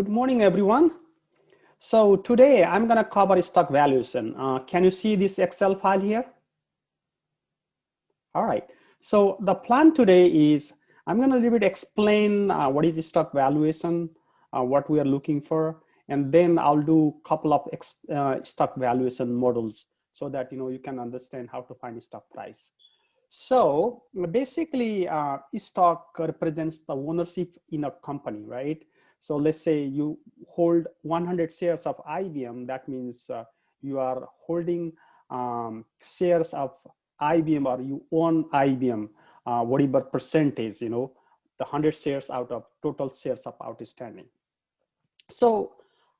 Good morning, everyone. So today I'm going to cover stock valuation. Can you see this Excel file here? All right. So the plan today is I'm going to a little bit explain what is the stock valuation, what we are looking for, and then I'll do a couple of stock valuation models so that you can understand how to find stock price. So basically, stock represents the ownership in a company, right? So let's say you hold 100 shares of IBM. That means you are holding shares of IBM, or you own IBM, whatever percentage, the 100 shares out of total shares of outstanding. So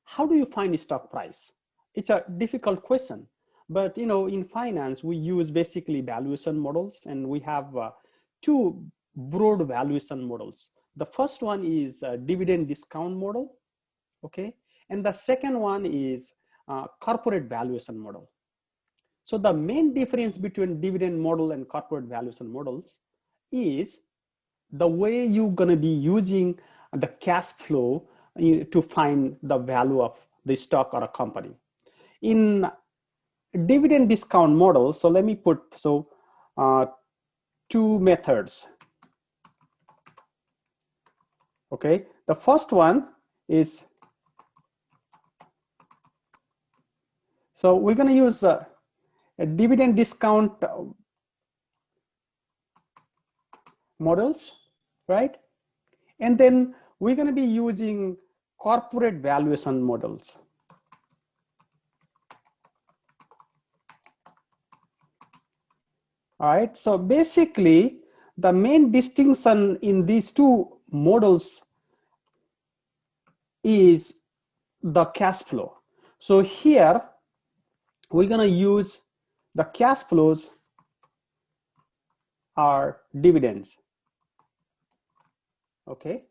how do you find stock price? It's a difficult question. But in finance, we use basically valuation models, and we have two broad valuation models. The first one is a dividend discount model, okay? And the second one is corporate valuation model. So the main difference between dividend model and corporate valuation models is the way you're gonna be using the cash flow to find the value of the stock or a company. In dividend discount model, so let me put two methods. Okay, the first one is, so we're going to use a dividend discount models, right? And then we're going to be using corporate valuation models. All right, so basically the main distinction in these two models is the cash flow. So here we're going to use the cash flows are dividends. Okay,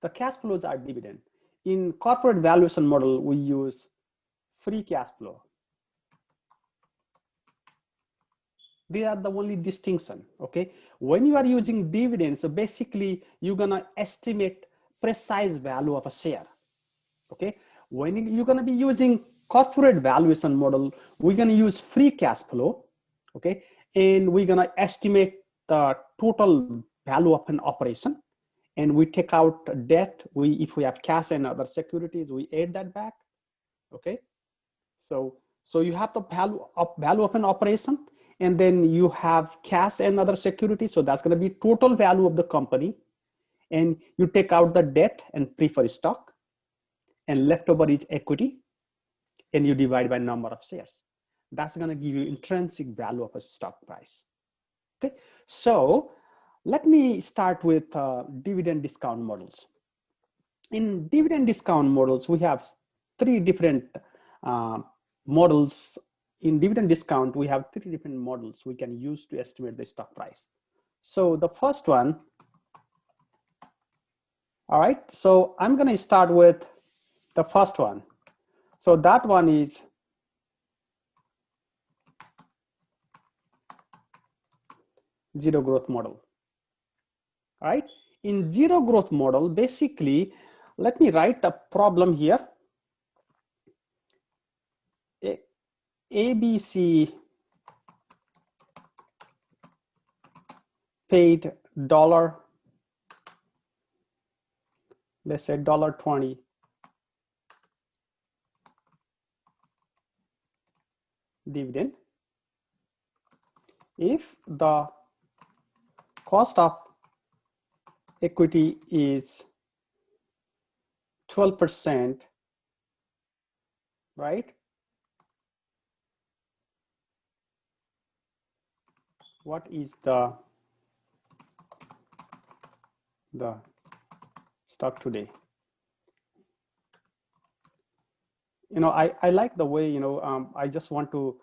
the cash flows are dividend. In corporate valuation model, we use free cash flow. They are the only distinction. Okay, when you are using dividends, so basically you're gonna estimate precise value of a share. Okay, when you're gonna be using corporate valuation model, we're gonna use free cash flow. Okay, and we're gonna estimate the total value of an operation, and we take out debt. If we have cash and other securities, we add that back. Okay, so you have the value of an operation, and then you have cash and other securities. So that's going to be total value of the company, and you take out the debt and preferred stock, and leftover is equity, and you divide by number of shares. That's going to give you intrinsic value of a stock price. Okay, so let me start with dividend discount models. In dividend discount models, we have three different models. In dividend discount, we have three different models we can use to estimate the stock price. So the first one, all right, so I'm going to start with the first one. So that one is zero growth model. All right, in zero growth model, basically, let me write a problem here. ABC paid $, let's say $20 dividend if the cost of equity is 12%, right? What is the stock today? I like the way, I just want to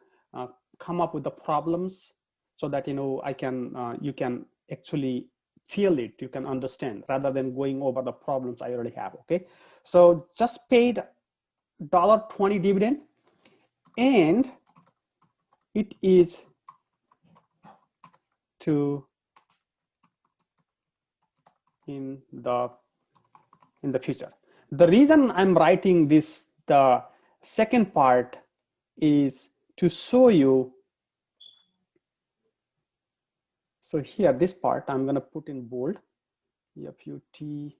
come up with the problems so that, I can, you can actually feel it, you can understand, rather than going over the problems I already have. Okay, so just paid $20 dividend, and it is to in the future. The reason I'm writing this, the second part, is to show you. So here, this part, I'm going to put in bold, FUT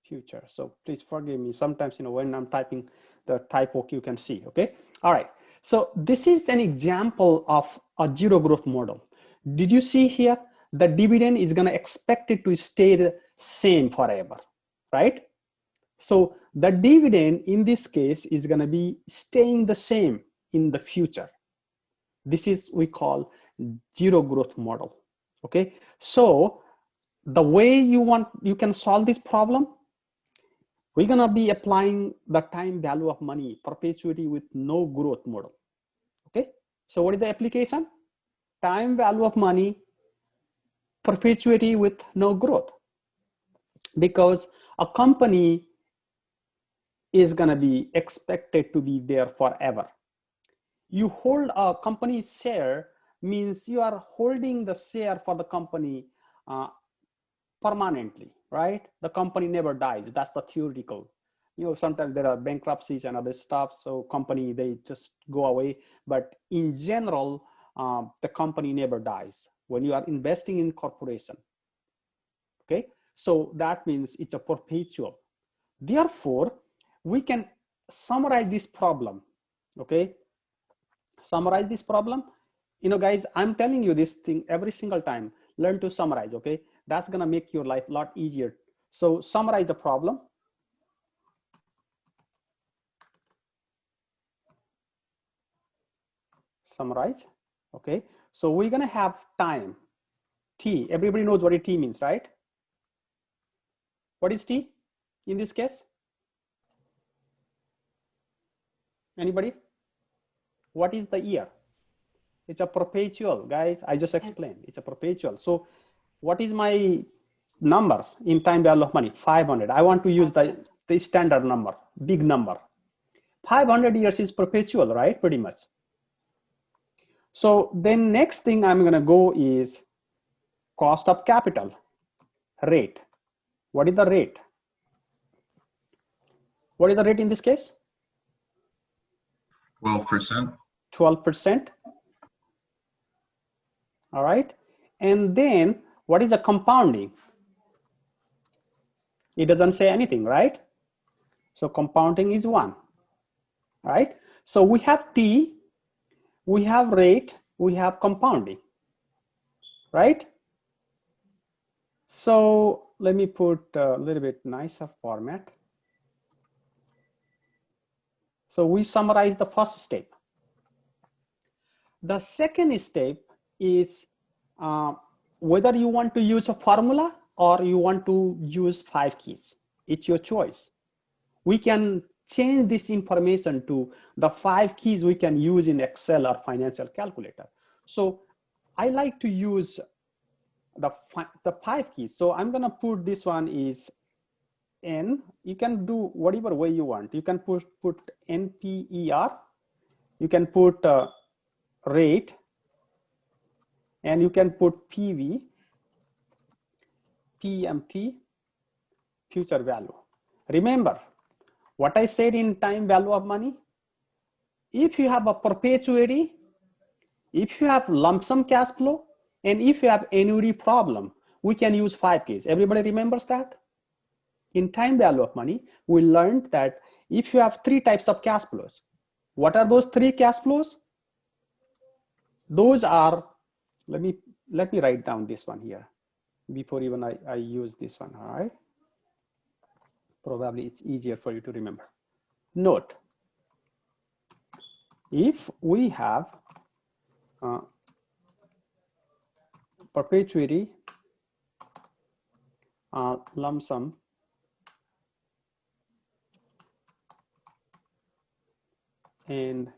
future. So please forgive me. Sometimes, when I'm typing the typo, you can see, okay? All right. So this is an example of a zero growth model. Did you see here? The dividend is going to expect it to stay the same forever, right? So the dividend in this case is going to be staying the same in the future. This is we call zero growth model. Okay. So the way you can solve this problem, we're going to be applying the time value of money perpetuity with no growth model. Okay. So what is the application? Time value of money perpetuity with no growth, because a company is going to be expected to be there forever. You hold a company's share means you are holding the share for the company permanently, right? The company never dies. That's the theoretical. Sometimes there are bankruptcies and other stuff, so company, they just go away. But in general, the company never dies when you are investing in corporation. Okay, so that means it's a perpetual. Therefore, we can summarize this problem. Okay, summarize this problem. Guys, I'm telling you this thing every single time. Learn to summarize. Okay, that's gonna make your life a lot easier. So summarize the problem. Summarize. Okay, so we're gonna have time t. Everybody knows what a t means, right? What is t in this case? Anybody? What is the year? It's a perpetual, guys. I just explained. It's a perpetual. So what is my number in time value of money? 500. I want to use the standard number, big number. 500 years is perpetual, right? Pretty much. So then next thing I'm going to go is cost of capital, rate. What is the rate? What is the rate in this case? 12%. 12%. All right. And then what is the compounding? It doesn't say anything, right? So compounding is 1. All right. So we have T, we have rate, we have compounding, right? So let me put a little bit nicer format. So we summarize the first step. The second step is whether you want to use a formula or you want to use 5 keys. It's your choice. We can change this information to the 5 keys we can use in Excel or financial calculator. So I like to use the 5 keys. So I'm gonna put this one is N. You can do whatever way you want. You can put NPER. You can put rate, and you can put PV, PMT, future value. Remember what I said in time value of money. If you have a perpetuity, if you have lump sum cash flow, and if you have annuity problem, we can use 5 keys. Everybody remembers that? In time value of money, we learned that if you have 3 types of cash flows, what are those 3 cash flows? Those are, let me write down this one here before even I use this one. All right, probably it's easier for you to remember. Note, if we have perpetuity, lump sum, and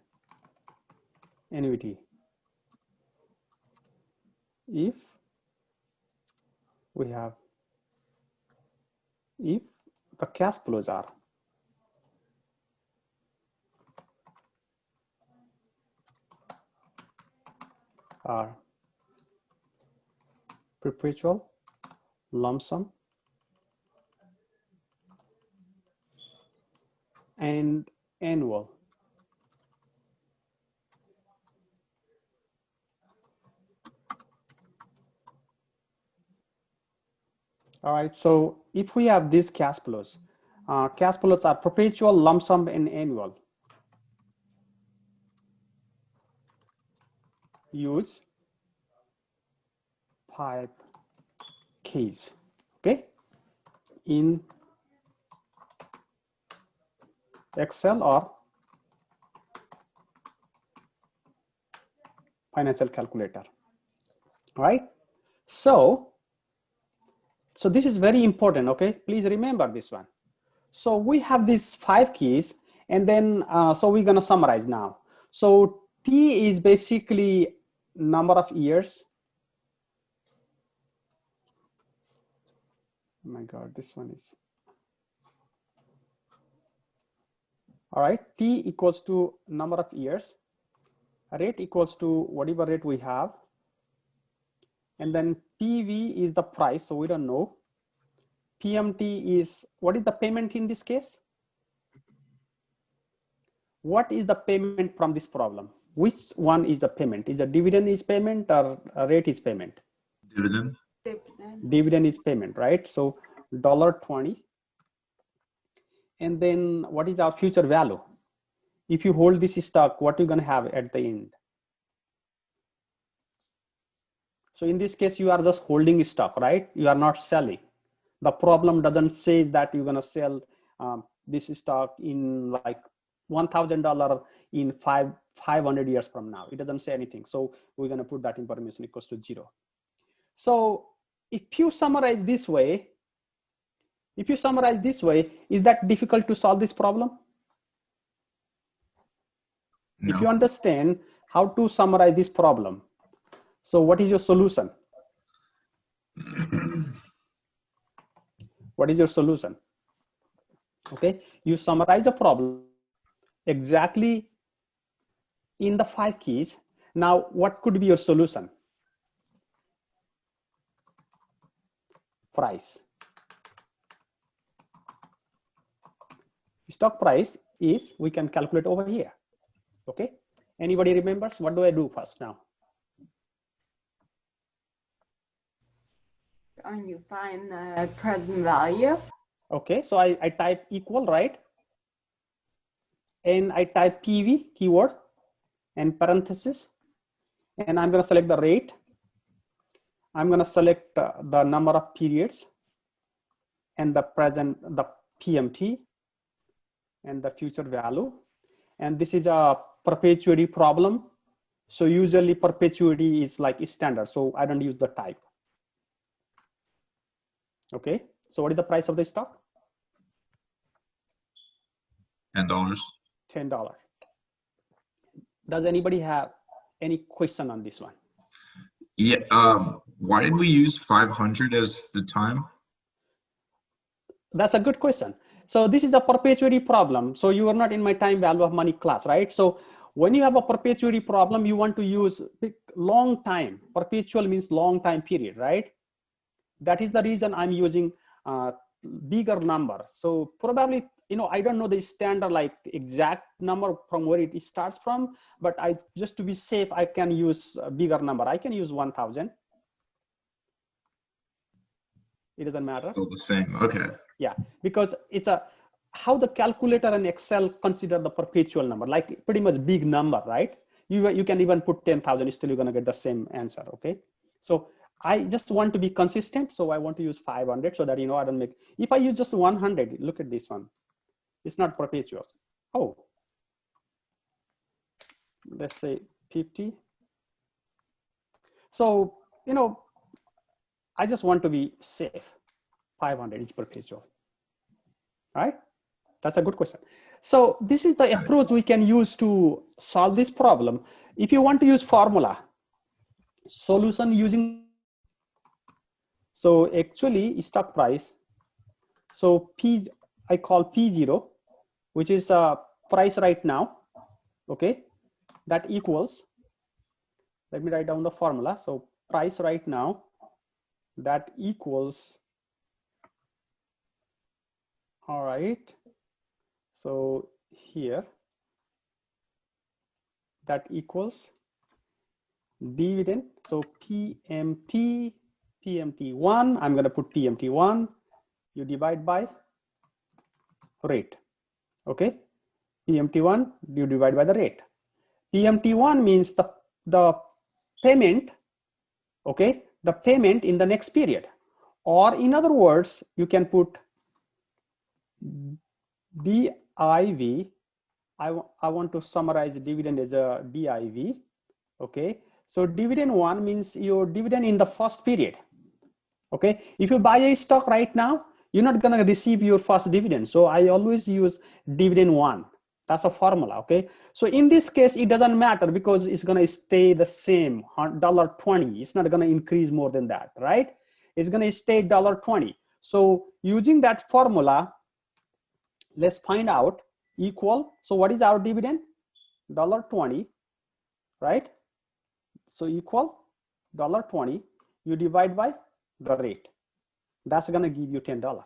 annuity, if the cash flows are perpetual, lump sum, and annual. All right, so if we have these cash flows are perpetual, lump sum, and annual. Use 5 keys, okay, in Excel or financial calculator. All right, so this is very important, okay? Please remember this one. So we have these 5 keys, and then so we're gonna summarize now. So T is basically number of years. Oh my God, this one is. All right, T equals to number of years. Rate equals to whatever rate we have. And then PV is the price, so we don't know. PMT is, what is the payment in this case? What is the payment from this problem? Which one is the payment? Is a dividend is payment or a rate is payment? Dividend. Dividend is payment, right? So $20. And then what is our future value? If you hold this stock, what are you going to have at the end? So in this case, you are just holding stock, right? You are not selling. The problem doesn't say that you're going to sell this stock in like $1,000 in 500 years from now. It doesn't say anything. So we're going to put that information equals to 0. So if you summarize this way, is that difficult to solve this problem? No. If you understand how to summarize this problem, so what is your solution? What is your solution? Okay, you summarize the problem exactly in the 5 keys. Now, what could be your solution? Price. Stock price is, we can calculate over here. Okay, anybody remembers? What do I do first now? And you find the present value. Okay, so I type equal, right? And I type PV keyword and parenthesis, and I'm going to select the rate. I'm going to select the number of periods and the present, the PMT and the future value. And this is a perpetuity problem. So usually perpetuity is like standard. So I don't use the type. Okay, so what is the price of the stock? $10. $10. Does anybody have any question on this one? Yeah. Why did we use 500 as the time? That's a good question. So this is a perpetuity problem. So you are not in my time value of money class, right? So when you have a perpetuity problem, you want to use long time. Perpetual means long time period, right? That is the reason I'm using bigger number. So probably, you know, I don't know the standard like exact number from where it starts from, but I just to be safe, I can use a bigger number. I can use 1,000. It doesn't matter. Still the same. Okay. Yeah, because it's a how the calculator and Excel consider the perpetual number, like pretty much big number, right? You can even put 10,000, still you're gonna get the same answer. Okay, so I just want to be consistent, so I want to use 500 so that, you know, I don't make. If I use just 100, look at this one. It's not perpetual. Oh, let's say 50. So, you know, I just want to be safe. 500 is perpetual. All right, that's a good question. So this is the approach we can use to solve this problem. If you want to use formula, solution using, so actually stock price, so P, I call P0, which is price right now, okay, that equals, let me write down the formula. So price right now, that equals, all right, so here that equals dividend. So PMT1, I'm going to put PMT1, you divide by rate. Okay, PMT1 you divide by the rate. PMT1 means the payment, okay, the payment in the next period. Or in other words, you can put DIV. I want to summarize dividend as a DIV. Okay, so dividend 1 means your dividend in the first period. Okay, if you buy a stock right now, you're not going to receive your first dividend. So I always use dividend 1. That's a formula. Okay, so in this case, it doesn't matter because it's going to stay the same, $1.20. It's not going to increase more than that, right? It's going to stay $1.20. So using that formula, let's find out equal. So what is our dividend? $1.20, right? So equal $1.20, you divide by the rate. That's going to give you $10.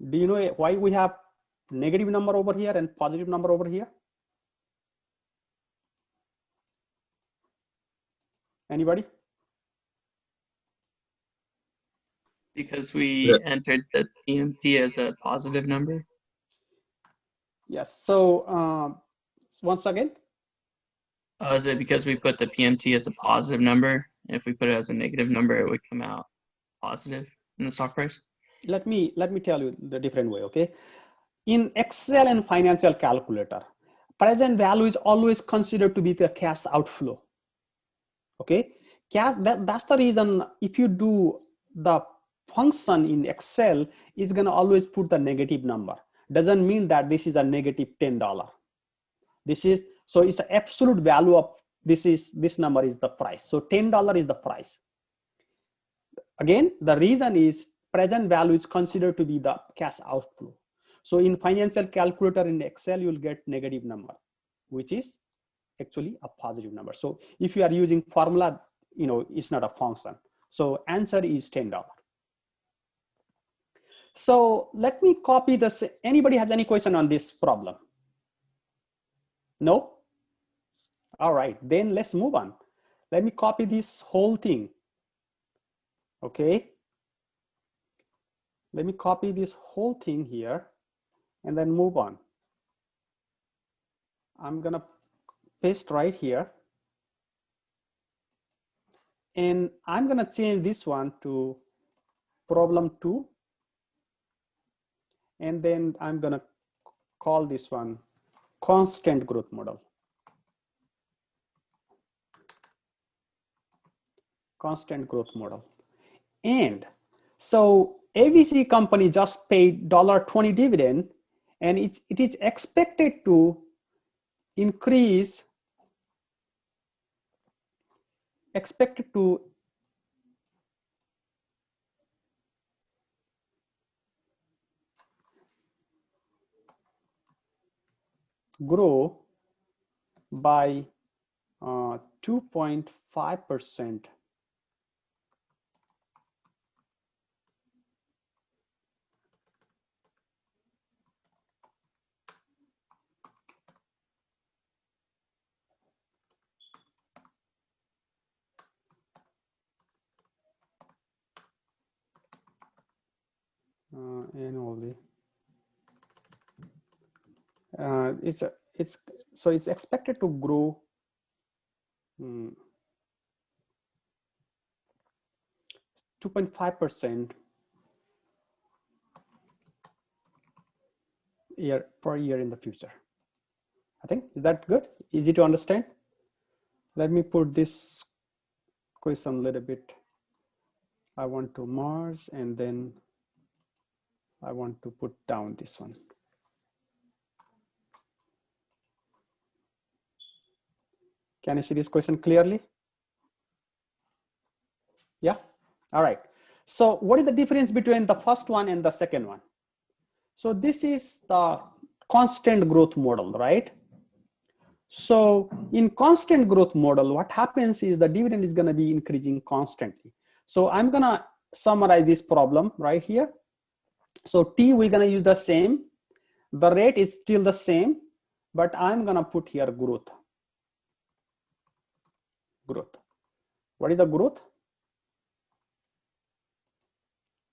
Do you know why we have negative number over here and positive number over here? Anybody? Because we entered the PMT as a positive number. Yes. So once again. Is it because we put the PMT as a positive number? If we put it as a negative number, it would come out positive in the stock price? Let me tell you the different way, okay? In Excel and financial calculator, present value is always considered to be the cash outflow. Okay, cash, that's the reason if you do the function in Excel, it's gonna always put the negative number. Doesn't mean that this is a negative $10. This is, so it's the absolute value of this number is the price. So $10 is the price. Again, the reason is present value is considered to be the cash outflow. So in financial calculator in Excel, you'll get negative number, which is actually a positive number. So if you are using formula, you know, it's not a function. So answer is $10. So let me copy this. Anybody has any question on this problem? No? All right, then let's move on. Let me copy this whole thing. Okay. Let me copy this whole thing here and then move on. I'm gonna paste right here. And I'm gonna change this one to problem 2. And then I'm gonna call this one constant growth model. Constant growth model. And so ABC company just paid $1.20 dividend, and it is expected to increase, grow by 2.5% annually. It's expected to grow 2.5% per year in the future. I think, is that good? Easy to understand? Let me put this question a little bit. I want to merge, and then I want to put down this one. Can you see this question clearly? Yeah. All right. So what is the difference between the first one and the second one? So this is the constant growth model, right? So in constant growth model, what happens is the dividend is going to be increasing constantly. So I'm going to summarize this problem right here. So T, we're going to use the same. The rate is still the same, but I'm gonna put here growth. Growth. What is the growth?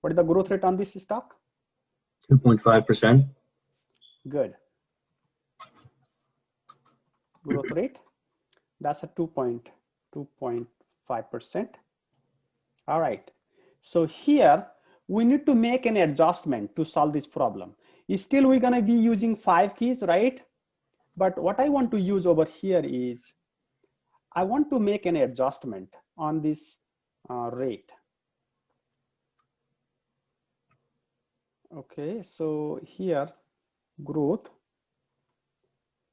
What is the growth rate on this stock? 2.5%. Good. Growth rate, that's a 2.5%. All right. So here we need to make an adjustment to solve this problem. Still we're gonna be using 5 keys, right? But what I want to use over here is I want to make an adjustment on this rate. Okay, so here growth,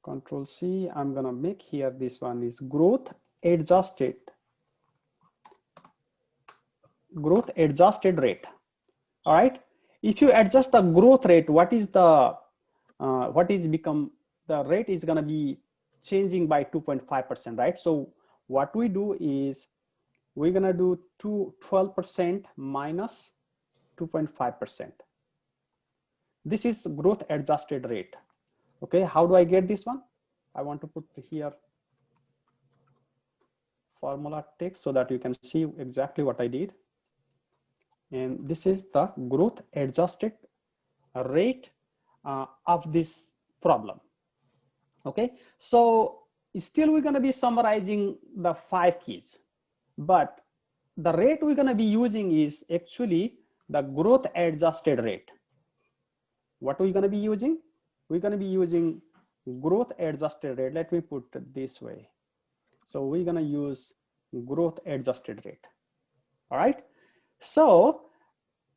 Control C, I'm gonna make here this one is growth adjusted rate. All right, if you adjust the growth rate, what is the rate is going to be changing by 2.5%, right? So what we do is we're going to do 12% minus 2.5%. This is growth adjusted rate. Okay, how do I get this one? I want to put here formula text so that you can see exactly what I did. And this is the growth adjusted rate of this problem. Okay, so still we're going to be summarizing the 5 keys, but the rate we're going to be using is actually the growth adjusted rate. What are we going to be using? We're going to be using growth adjusted rate. Let me put it this way. So we're going to use growth adjusted rate. All right. So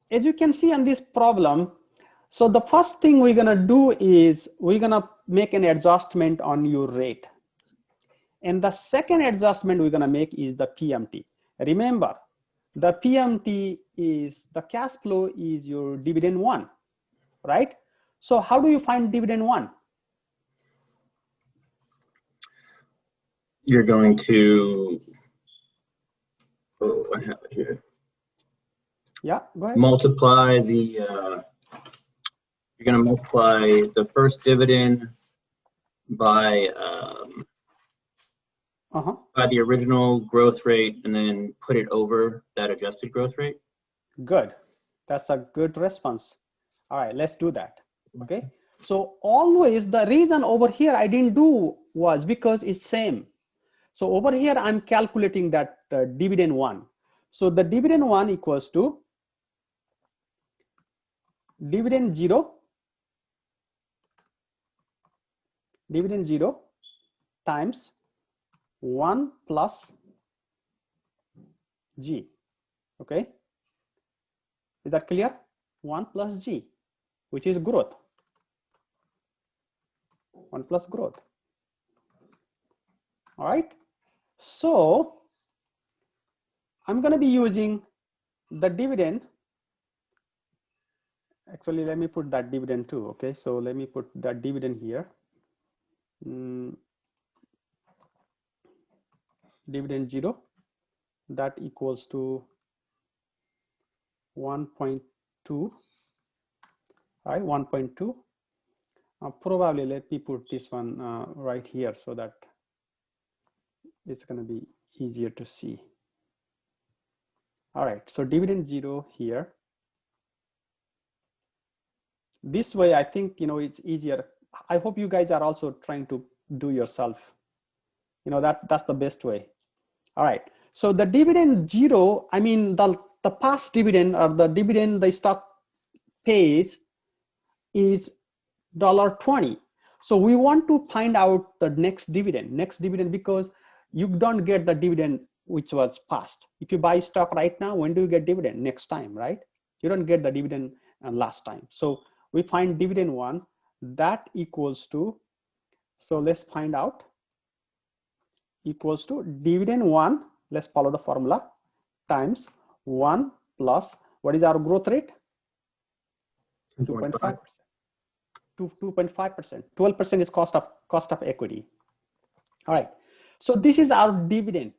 as you can see on this problem, so the first thing we're going to do is we're going to make an adjustment on your rate. And the second adjustment we're going to make is the PMT. Remember, the PMT is the cash flow is your dividend 1, right? So how do you find dividend 1? You're going to, I have it here. Yeah, go ahead. Multiply the, you're going to multiply the first dividend by the original growth rate and then put it over that adjusted growth rate. Good. That's a good response. All right, let's do that. Okay. So always the reason over here I didn't do was because it's same. So over here I'm calculating that dividend 1. So the dividend 1 equals to dividend 0 times 1 plus G. Okay, is that clear? 1 plus G, which is growth. 1 plus growth. All right, so I'm going to be using the dividend. Actually, let me put that dividend too. Okay, so let me put that dividend here. Dividend 0, that equals to 1.2. All right, 1.2. Probably let me put this one right here so that it's going to be easier to see. All right, so dividend 0 here. This way, I think, it's easier. I hope you guys are also trying to do yourself. That's the best way. All right, so the dividend 0, I mean, the past dividend or the dividend the stock pays is $20. So we want to find out the next dividend because you don't get the dividend which was past. If you buy stock right now, when do you get dividend? Next time, right? You don't get the dividend last time. So we find dividend 1, that equals to, so let's find out, equals to dividend 1, let's follow the formula, times 1 plus, what is our growth rate? 2.5%. 2.5%. 12% is cost of equity. All right, so this is our dividend.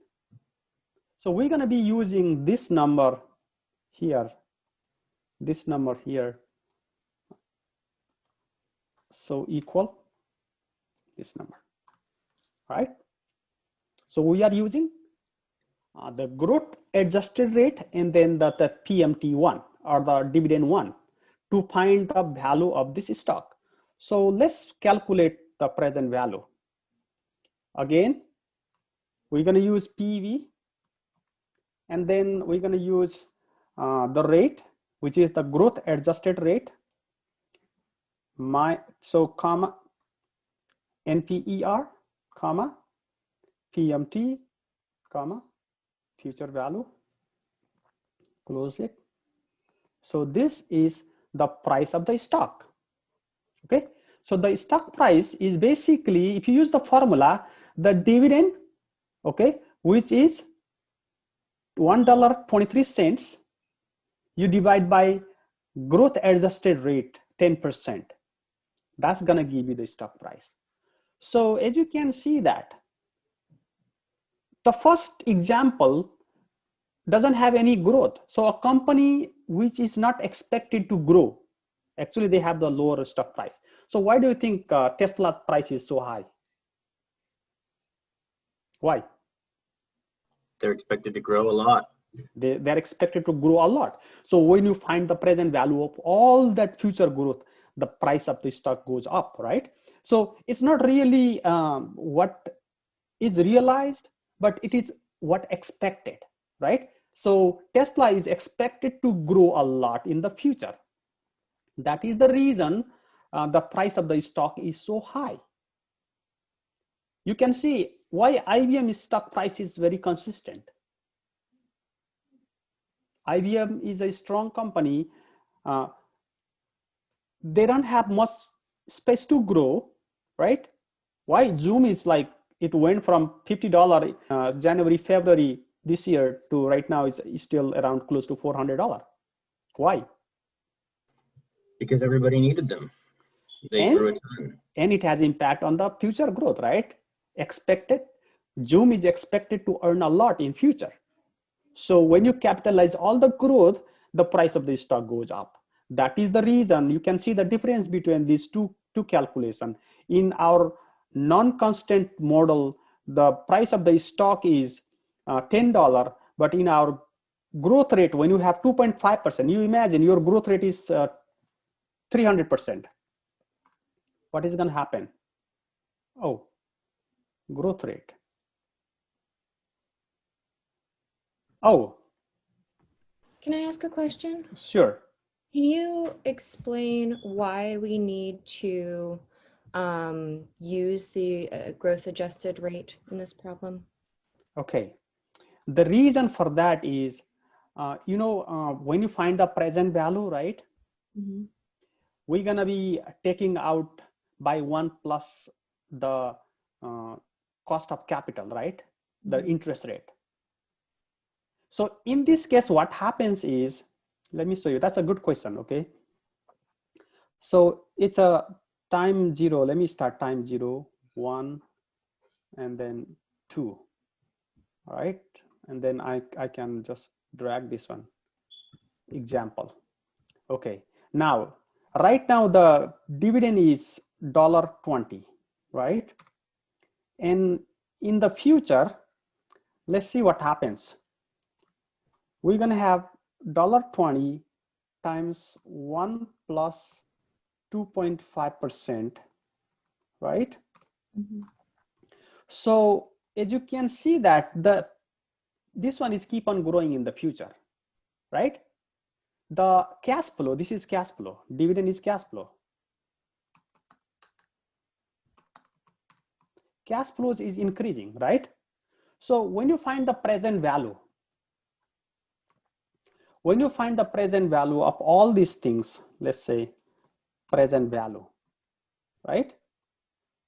So we're going to be using this number here, So equal this number, right? So we are using the growth adjusted rate and then the PMT1 or the dividend one to find the value of this stock. So let's calculate the present value. Again, we're going to use PV, and then we're going to use the rate, which is the growth adjusted rate, comma NPER, comma PMT, comma future value, close it. So this is the price of the stock. Okay, so the stock price is basically, if you use the formula, the dividend, okay, which is $1.23, you divide by growth adjusted rate 10%. That's gonna give you the stock price. So as you can see that the first example doesn't have any growth. So a company which is not expected to grow, actually they have the lower stock price. So why do you think Tesla price is so high? Why? They're expected to grow a lot. They're expected to grow a lot. So when you find the present value of all that future growth, the price of the stock goes up, right? So it's not really what is realized, but it is what expected, right? So Tesla is expected to grow a lot in the future. That is the reason the price of the stock is so high. You can see why IBM's stock price is very consistent. IBM is a strong company. They don't have much space to grow, right? Why Zoom is like, it went from $50 January, February this year to right now is still around close to $400. Why? Because everybody needed them. They grew a ton. And it has impact on the future growth, right? Expected. Zoom is expected to earn a lot in future. So when you capitalize all the growth, the price of the stock goes up. That is the reason you can see the difference between these two calculations. In our non-constant model, the price of the stock is $10, but in our growth rate, when you have 2.5%, you imagine your growth rate is 300%. What is going to happen? Oh, growth rate. Oh. Can I ask a question? Sure. Can you explain why we need to use the growth adjusted rate in this problem? Okay. The reason for that is, when you find the present value, right? Mm-hmm. We're going to be taking out by 1 plus the cost of capital, right? Mm-hmm. The interest rate. So in this case, what happens is, let me show you. That's a good question, okay? So it's a time 0. Let me start time 0, 1, and then 2. All right. And then I can just drag this one. Example. Okay. Now, right now the dividend is $1.20, right? And in the future, let's see what happens. We're going to have $1.20 times 1 plus 2.5%, right? Mm-hmm. So as you can see that this one is keep on growing in the future, right? The cash flow, this is cash flow, dividend is cash flow. Cash flows is increasing, right? So when you find the present value, of all these things, let's say present value, right?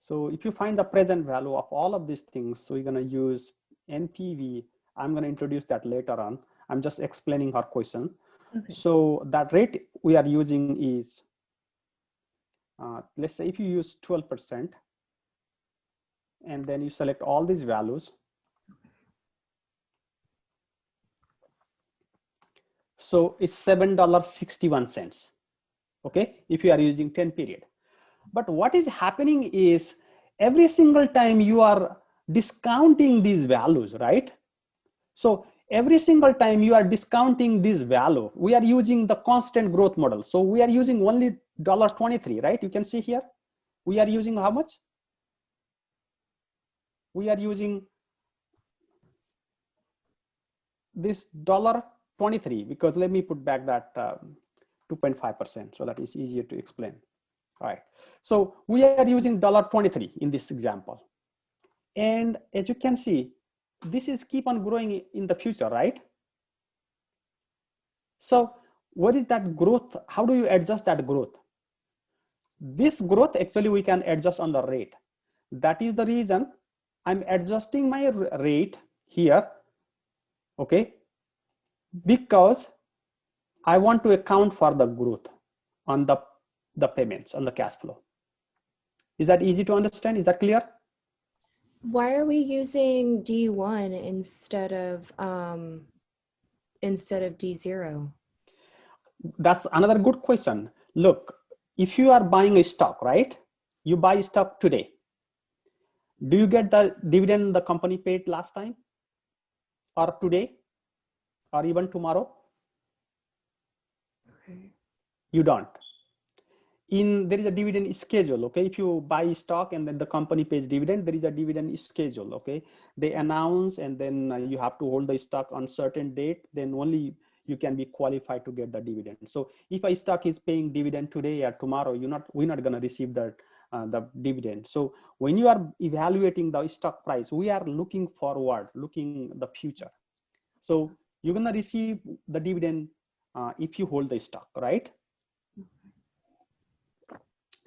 So if you find the present value of all of these things, so we're going to use NPV. I'm going to introduce that later on. I'm just explaining our question. Okay. So that rate we are using is, let's say if you use 12%, and then you select all these values. So it's $7.61. Okay, if you are using 10 period. But what is happening is every single time you are discounting these values, right? So every single time you are discounting this value, we are using the constant growth model. So we are using only $23, right? You can see here, we are using how much? We are using this $23, because let me put back that 2.5%, so that is easier to explain. All right, so we are using $23 in this example. And as you can see, this is keep on growing in the future, right? So what is that growth? How do you adjust that growth? This growth actually we can adjust on the rate. That is the reason I'm adjusting my rate here, okay? Because I want to account for the growth on the payments, on the cash flow. Is that easy to understand? Is that clear? Why are we using D1 instead of D0? That's another good question. Look, if you are buying a stock, right? You buy stock today. Do you get the dividend the company paid last time? Or today? Or even tomorrow? Okay. You don't. There is a dividend schedule, okay? If you buy stock and then the company pays dividend, there is a dividend schedule, okay? They announce, and then you have to hold the stock on certain date, then only you can be qualified to get the dividend. So if a stock is paying dividend today or tomorrow, we're not gonna receive the dividend. So when you are evaluating the stock price, we are looking forward, looking the future. So you're gonna receive the dividend if you hold the stock, right?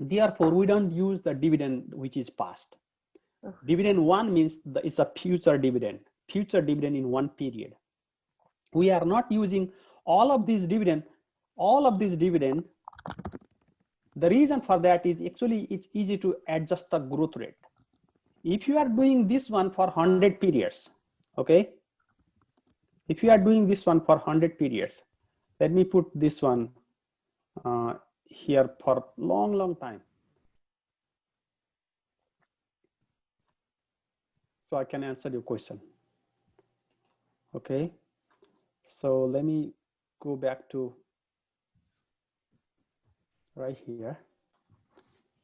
Therefore, we don't use the dividend which is past. Okay. Dividend one means it's a future dividend in one period. We are not using all of this dividend. The reason for that is actually it's easy to adjust the growth rate. If you are doing this one for 100 periods, okay? If you are doing this one for 100 periods, let me put this one here for long time. So I can answer your question. Okay. So let me go back to right here.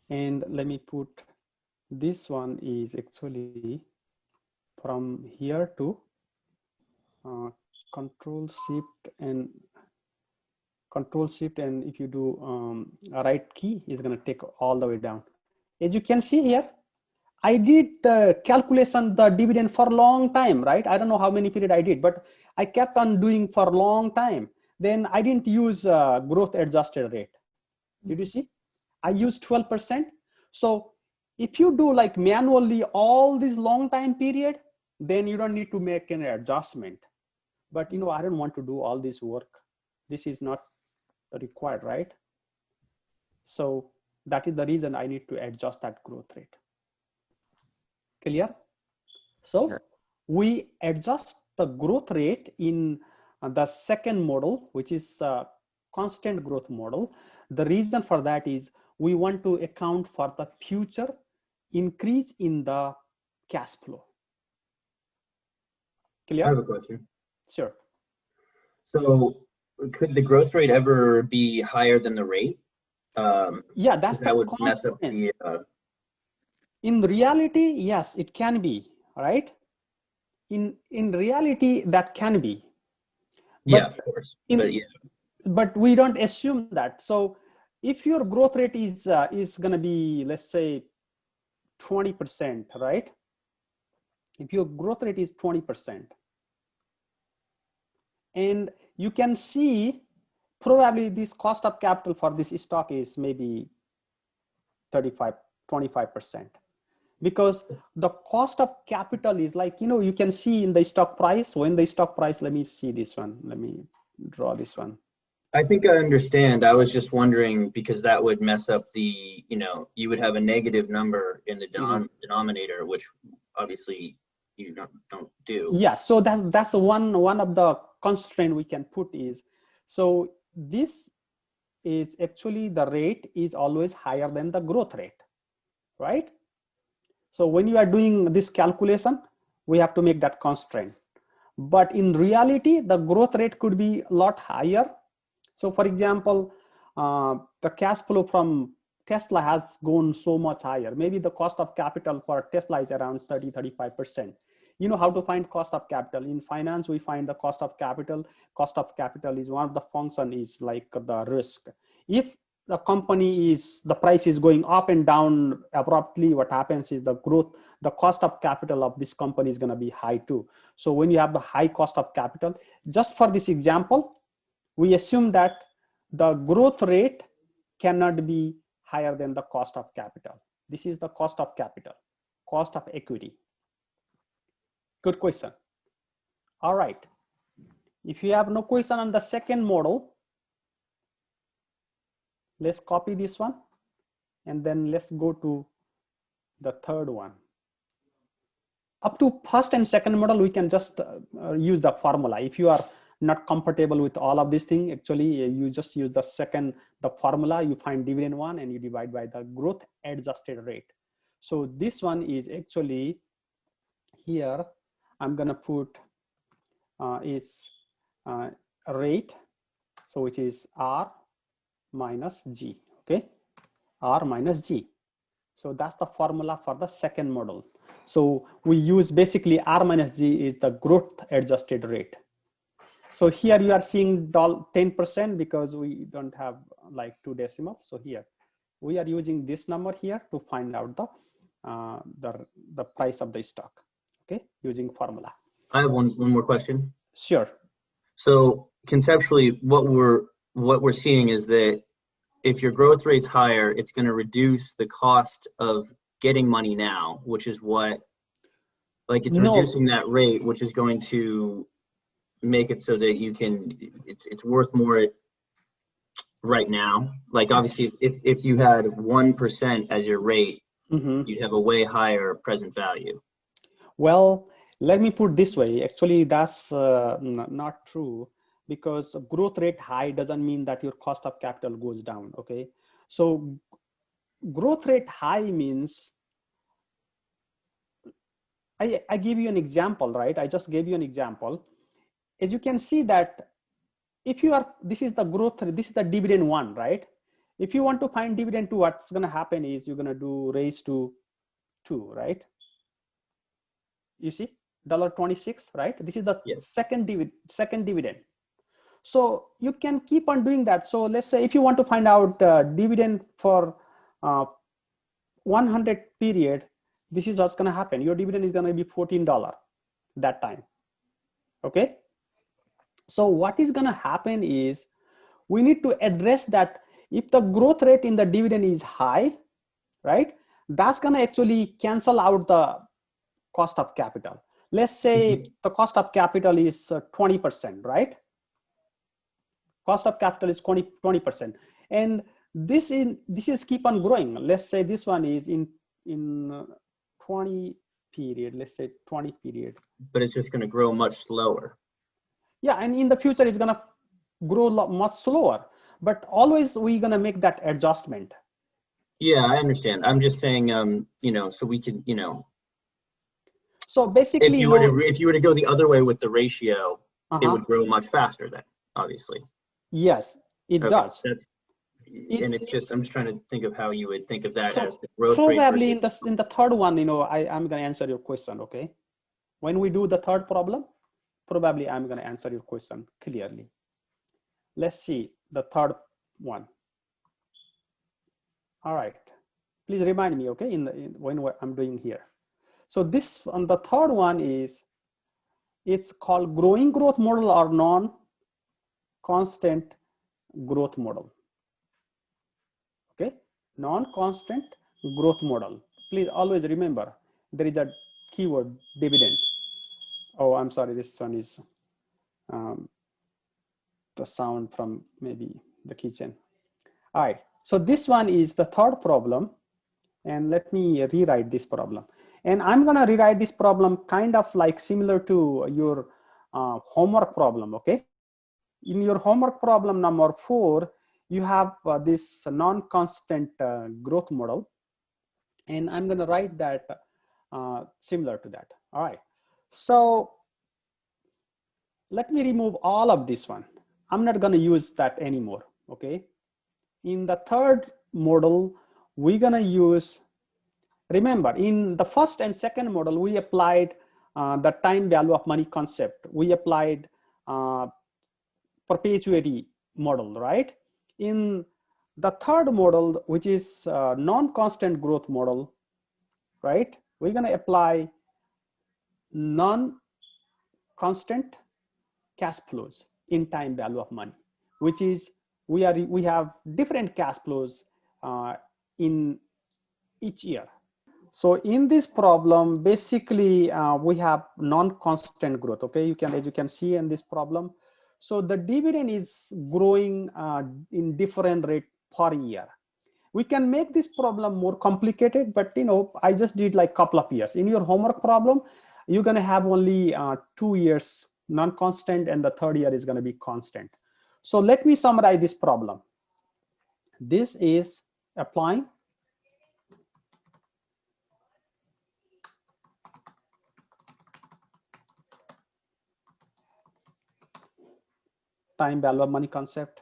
And let me put this one is actually from here to Control Shift, and if you do a right key is going to take all the way down. As you can see here, I did the calculation, the dividend for a long time, right? I don't know how many period I did, but I kept on doing for a long time. Then I didn't use growth adjusted rate. Did you see? I used 12%. So if you do like manually all this long time period, then you don't need to make an adjustment. But I don't want to do all this work. This is not required, right? So that is the reason I need to adjust that growth rate. Clear? So Sure. we adjust the growth rate in the second model, which is a constant growth model. The reason for that is we want to account for the future increase in the cash flow. Clear? I have a question. Sure. So could the growth rate ever be higher than the rate? Yeah, that's that would mess up constant. the. In reality, yes, it can be, right? In reality, that can be. But Yeah, of course. But we don't assume that. So if your growth rate is going to be, let's say, 20%, right? If your growth rate is 20%, and you can see probably this cost of capital for this stock is maybe 25%, because the cost of capital is like, you can see in the stock price, when the stock price, let me see this one. Let me draw this one. I think I understand. I was just wondering, because that would mess up the, you would have a negative number in the denominator, which obviously you don't do. Yeah, so that's one of the constraint we can put is, so this is actually the rate is always higher than the growth rate, right? So when you are doing this calculation, we have to make that constraint. But in reality, the growth rate could be a lot higher. So for example, the cash flow from Tesla has gone so much higher. Maybe the cost of capital for Tesla is around 30-35%. You know how to find cost of capital. In finance, we find the cost of capital. Cost of capital is one of the function is like the risk. If the company is, the price is going up and down abruptly, what happens is the growth, the cost of capital of this company is going to be high too. So when you have the high cost of capital, just for this example, we assume that the growth rate cannot be higher than the cost of capital. This is the cost of capital, cost of equity. Good question. All right. If you have no question on the second model, let's copy this one and then let's go to the third one. Up to first and second model, we can just use the formula. If you are not comfortable with all of these things, actually you just use the formula, you find dividend one and you divide by the growth adjusted rate. So this one is actually here, I'm gonna put its rate, so which is R minus G, okay? R minus G. So that's the formula for the second model. So we use basically R minus G is the growth adjusted rate. So here you are seeing 10% because we don't have like 2 decimals. So here we are using this number here to find out the price of the stock, okay, using formula. I have one more question. Sure. So conceptually, what we're seeing is that if your growth rate's higher, it's going to reduce the cost of getting money now, which is what, like, it's reducing that rate, which is going to make it so that you can, it's worth more right now. Like, obviously, if you had 1% as your rate, you'd have a way higher present value. Well, let me put this way. Actually, that's not true, because growth rate high doesn't mean that your cost of capital goes down, okay? So growth rate high means, I give you an example, right? I just gave you an example. As you can see that if you are, this is the growth, this is the dividend one, right? If you want to find dividend two, what's gonna happen is you're gonna do raise to 2, right? You see, $1.26, right? This is the second dividend. So you can keep on doing that. So let's say if you want to find out dividend for 100 period, this is what's gonna happen. Your dividend is gonna be $14 that time, okay? So what is gonna happen is we need to address that. If the growth rate in the dividend is high, right, that's gonna actually cancel out the cost of capital. Let's say the cost of capital is 20%, right? Cost of capital is 20%, and this is keep on growing. Let's say this one is in 20 period. Let's say 20 period. But it's just going to grow much slower. Yeah, and in the future it's gonna grow much slower. But always we're gonna make that adjustment. Yeah, I understand. I'm just saying, you know, so we can, you know. So basically, if you were to go the other way with the ratio, it would grow much faster then, obviously. Yes, it does. And it's just, I'm just trying to think of how you would think of that So as the growth rate. probably in the third one, you know, I'm gonna answer your question, okay? When we do the third problem, probably I'm gonna answer your question clearly. Let's see the third one. All right, please remind me, okay, when I'm doing here. So this on the third one is, it's called growing growth model or non-constant growth model. Okay, non-constant growth model. Please always remember there is a keyword dividend. Oh, I'm sorry, this one is the sound from maybe the kitchen. All right, so this one is the third problem, and let me rewrite this problem. And I'm gonna rewrite this problem kind of like similar to your homework problem, okay? In your homework problem number 4, you have this non-constant growth model, and I'm going to write that similar to that. All right, so let me remove all of this one. I'm not going to use that anymore. Okay, in the third model, we're going to use, remember, in the first and second model, we applied the time value of money concept. We applied perpetuity model, right? In the third model, which is non-constant growth model, right? We're going to apply non-constant cash flows in time value of money, which is we have different cash flows in each year. So in this problem, basically we have non-constant growth. Okay, as you can see in this problem. So the dividend is growing in different rate per year. We can make this problem more complicated, but I just did like couple of years. In your homework problem, you're going to have only 2 years non-constant, and the third year is going to be constant. So let me summarize this problem. This is applying time value of money concept,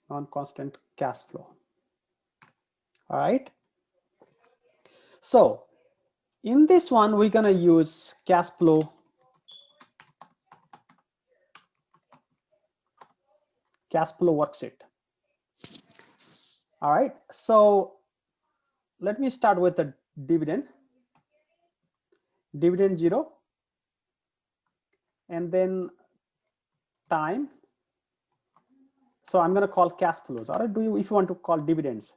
non-constant cash flow. All right. So in this one, we're going to use cash flow worksheet. All right. So let me start with the dividend 0, and then time. So I'm going to call cash flows. All right. If you want to call dividends,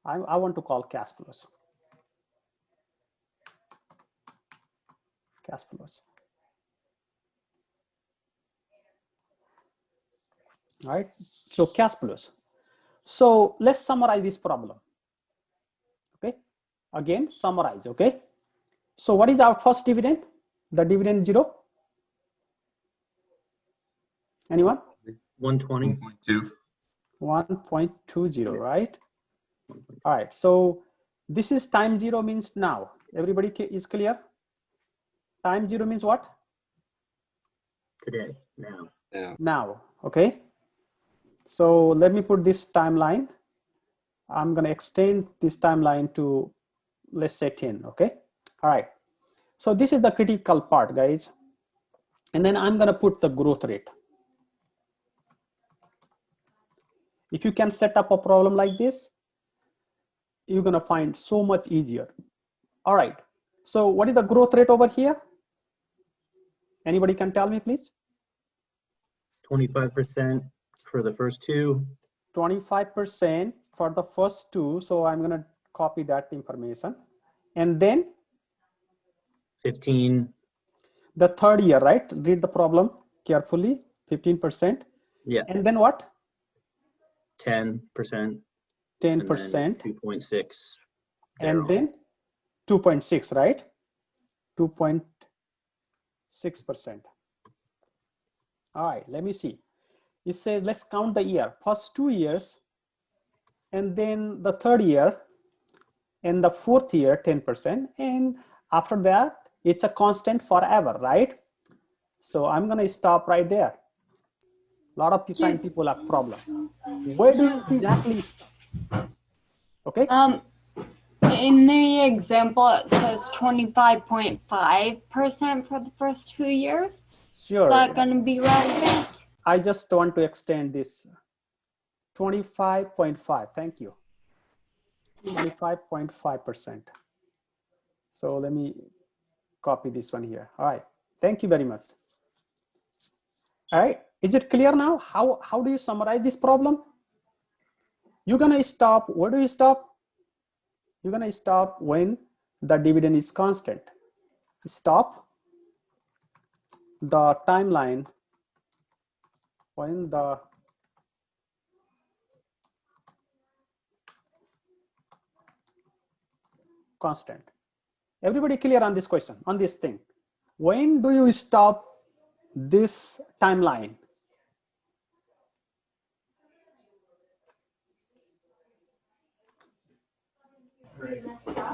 I want to call cash flows. Cash flows. All right. So cash flows. So let's summarize this problem. Okay. Again, summarize. Okay. So what is our first dividend? The dividend 0. Anyone? 120. 1.20, right? All right. So this is time 0 means now. Everybody is clear? Time 0 means what? Today, now. Now. Okay. So let me put this timeline. I'm going to extend this timeline to, let's say 10. Okay. All right. So this is the critical part, guys. And then I'm going to put the growth rate. If you can set up a problem like this, you're going to find so much easier. All right. So what is the growth rate over here? Anybody can tell me, please? 25% for the first two. 25% for the first two. So I'm going to copy that information. And then 15. the third year, right? Read the problem carefully. 15%. Yeah. And then what? 10%. 10%. 2.6. And then 2.6, right? 2.6%. All right, let me see. It says, let's count the year. First 2 years, and then the third year, and the fourth year, 10%. And after that, it's a constant forever, right? So I'm going to stop right there. A lot of time people have problem. Where do you exactly stop? Okay. In the example, it says 25.5% for the first 2 years. Sure. Is that going to be relevant? I just want to extend this 25.5. Thank you. 25.5%. So let me copy this one here. All right. Thank you very much. All right. Is it clear now? How do you summarize this problem? You're going to stop. Where do you stop? You're going to stop when the dividend is constant. Stop the timeline when the constant. Everybody clear on this question, on this thing? When do you stop this timeline?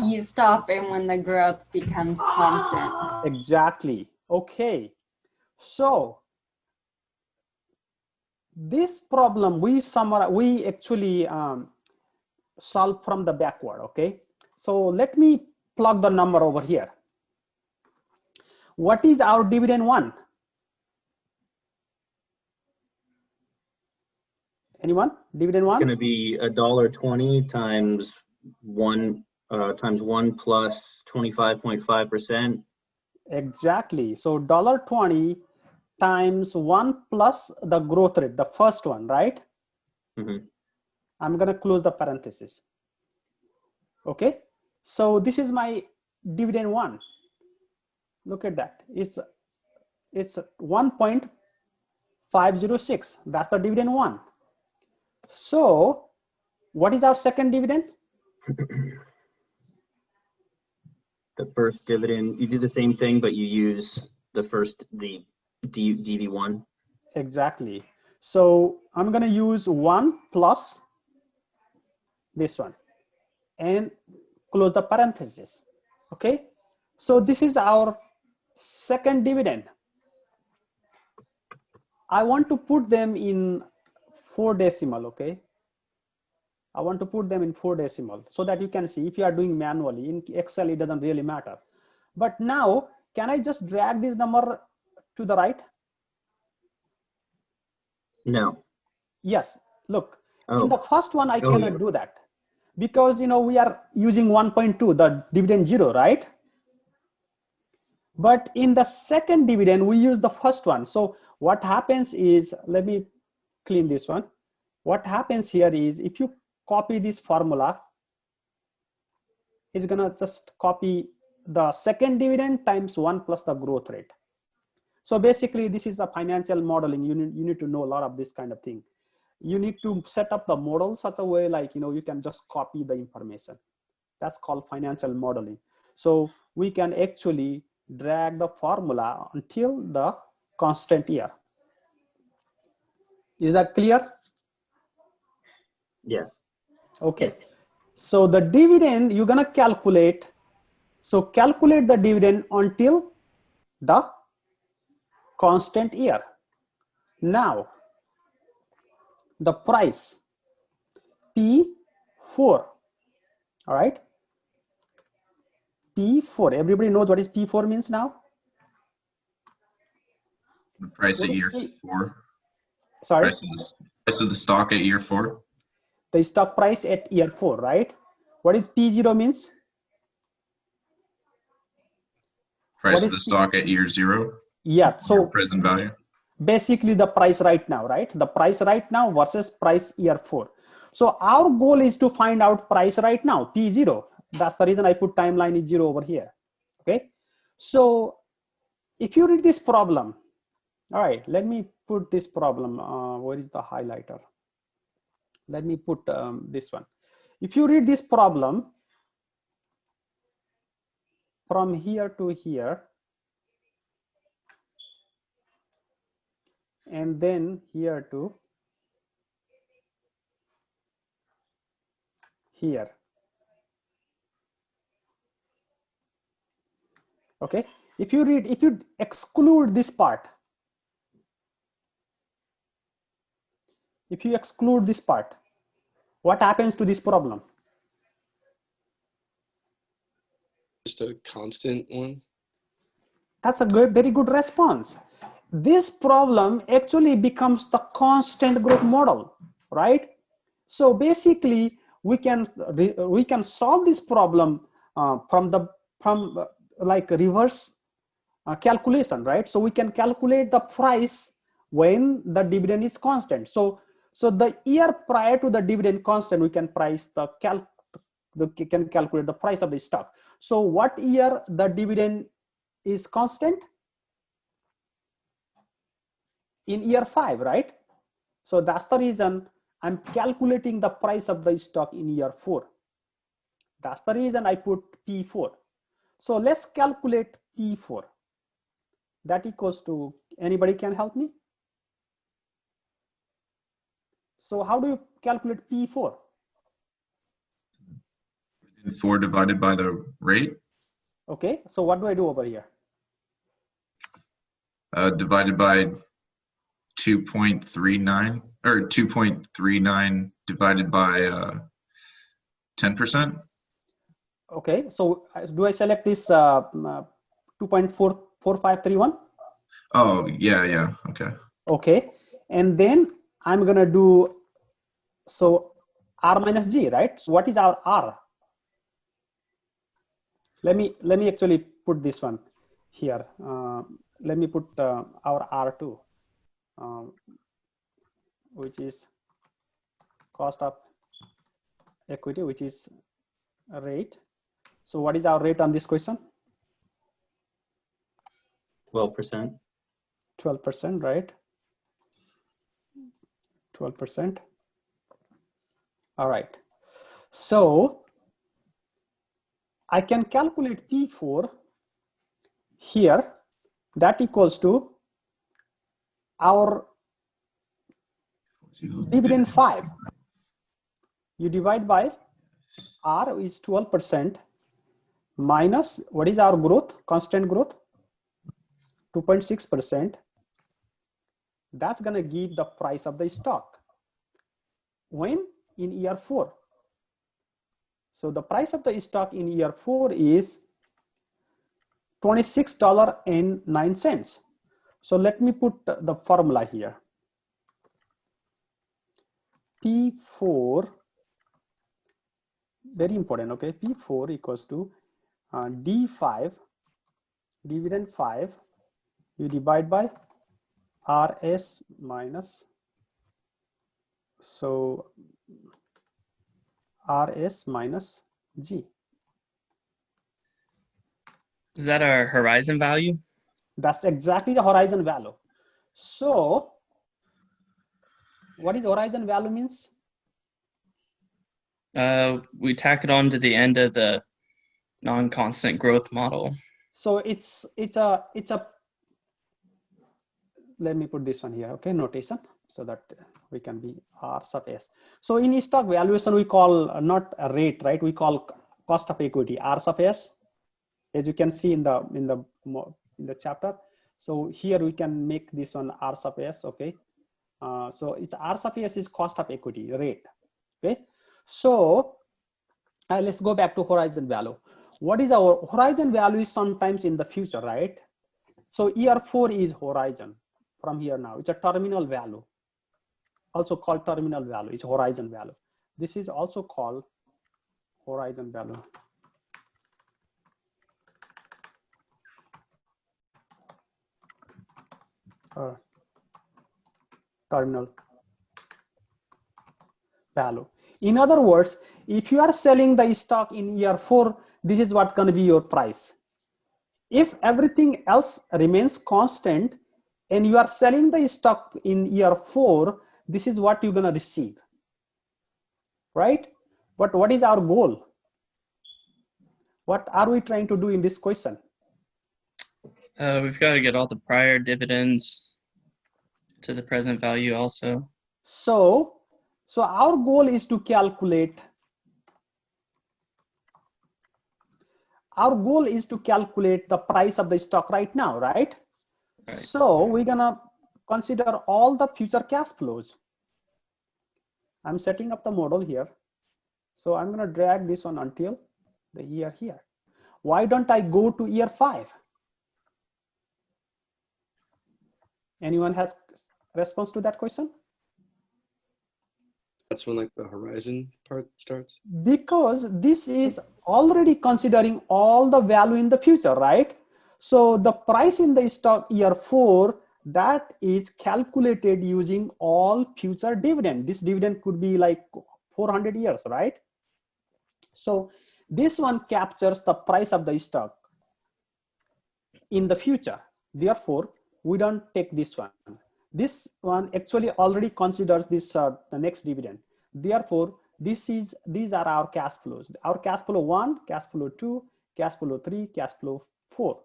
You stop it when the growth becomes constant. Exactly. Okay. So this problem we actually solve from the backward. Okay. So let me plug the number over here. What is our dividend one? Anyone? Dividend It's one? going to be $1.20 times one plus 25.5%. Exactly. So $1.20 times 1 plus the growth rate, the first one, right? Mm-hmm. I'm going to close the parenthesis. Okay. So this is my dividend one. Look at that. It's 1.506. That's the dividend one. So what is our second dividend? The first dividend, you do the same thing, but you use the DV1. Exactly. So I'm going to use 1 plus this one and close the parenthesis. Okay. So this is our second dividend. I want to put them in 4 decimal. Okay. I want to put them in 4 decimal so that you can see if you are doing manually in Excel, it doesn't really matter. But now, can I just drag this number to the right? No. Yes. Look, in Oh. the first one, I Oh, cannot yeah. do that because, we are using 1.2, the dividend 0, right? But in the second dividend, we use the first one. So what happens is, let me clean this one. What happens here is if you copy this formula, it's gonna just copy the second dividend times 1 plus the growth rate. So basically this is a financial modeling. You need to know a lot of this kind of thing. You need to set up the model such a way like, you can just copy the information. That's called financial modeling. So we can actually drag the formula until the constant year. Is that clear? Yes. Okay. Yes. So the dividend you're gonna calculate. So calculate the dividend until the constant year. Now, the price P4, all right? P4, everybody knows what is P4 means now? The price at What is year P? 4. Sorry? Price of the stock at year 4. The stock price at year 4, right? What is P0 means? Price of the stock at year 0. Yeah, so Present value. basically the price right now, right? The price right now versus price year 4. So our goal is to find out price right now, P0. That's the reason I put timeline is 0 over here. Okay. So if you read this problem, all right, let me put this problem. Where is the highlighter? Let me put this one. If you read this problem from here to here, and then here to here. Okay. If you exclude this part, if you exclude this part, what happens to this problem? Just a constant one? That's a very good response. This problem actually becomes the constant growth model, right? So basically, we can solve this problem from like reverse calculation, right? So we can calculate the price when the dividend is constant. So the year prior to the dividend constant, we can can calculate the price of the stock. So what year the dividend is constant? In year 5, right? So that's the reason I'm calculating the price of the stock in year 4. That's the reason I put P4. So let's calculate P4. That equals to, anybody can help me? So how do you calculate P4? 4 divided by the rate, Okay, so what do I do over here? divided by 2.39, or 2.39 divided by 10%. Okay, so do I select this 2.44531? Oh, yeah, okay. Okay, and then I'm gonna do, so R minus G, right? So what is our R? Let me actually put this one here. Let me put our R2, which is cost of equity, which is a rate. So what is our rate on this question? 12%. 12%, right? 12%. All right. So I can calculate P4 here. That equals to our dividend 5. You divide by R is 12% minus, what is our growth, constant growth? 2.6%. That's gonna give the price of the stock. When? In year 4. So the price of the stock in year 4 is $26.09. So let me put the formula here. P4, very important, okay? P4 equals to D5, dividend 5, you divide by RS minus, so RS minus G. Is that our horizon value? That's exactly the horizon value. So what is horizon value means? We tack it on to the end of the non-constant growth model. So it's a, let me put this one here, okay, notation, so that we can be R sub S. So in stock valuation, we call not a rate, right? We call cost of equity, R sub S, as you can see in the chapter. So here we can make this one R sub S, okay? So it's R sub S is cost of equity rate, okay? So let's go back to horizon value. What is our horizon value is sometimes in the future, right? So year 4 is horizon from here now. It's a terminal value, also called terminal value. It's horizon value. This is also called horizon value. Terminal value. In other words, if you are selling the stock in year 4, this is what's going to be your price. If everything else remains constant and you are selling the stock in year 4, this is what you're going to receive, right? But what is our goal? What are we trying to do in this question? We've got to get all the prior dividends to the present value also. So our goal is to calculate, the price of the stock right now, right? Right. So we're gonna consider all the future cash flows. I'm setting up the model here. So I'm gonna drag this one until the year here. Why don't I go to year 5? Anyone has response to that question? That's when like the horizon part starts? Because this is already considering all the value in the future, right? So the price in the stock year 4, that is calculated using all future dividend. This dividend could be like 400 years, right? So this one captures the price of the stock in the future. Therefore, we don't take this one. This one actually already considers this the next dividend. Therefore, these are our cash flows. Our cash flow 1, cash flow 2, cash flow 3, cash flow 4.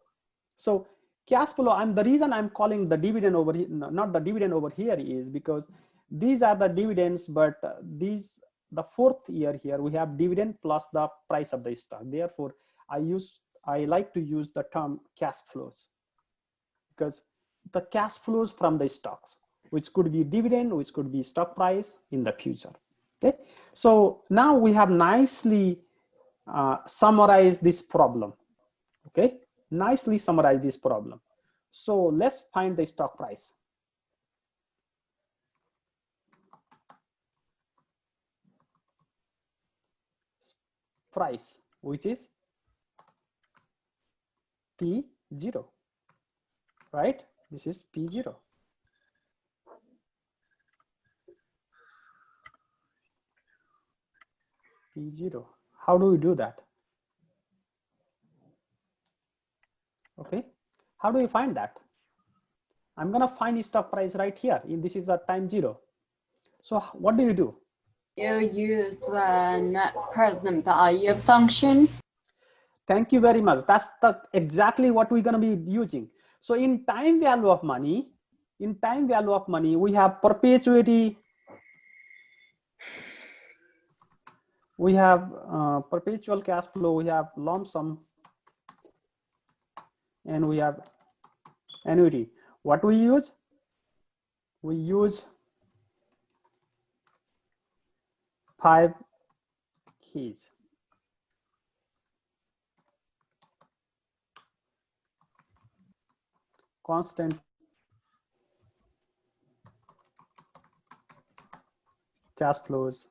So cash flow, the reason I'm calling the dividend over here, not the dividend over here, is because these are the dividends, but the fourth year here we have dividend plus the price of the stock. Therefore, I like to use the term cash flows, because the cash flows from the stocks, which could be dividend, which could be stock price in the future. Okay, so now we have nicely summarized this problem. Okay, nicely summarize this problem. So let's find the stock price. Price, which is P0, right? This is P0. P0. How do we do that? Okay, how do we find that? I'm gonna find stock price right here. This is the time 0. So what do? You use the net present value function. Thank you very much. That's exactly what we're gonna be using. So in time value of money, we have perpetuity. We have perpetual cash flow. We have lump sum, and we have annuity. What we use? We use 5 keys. Constant cash flows,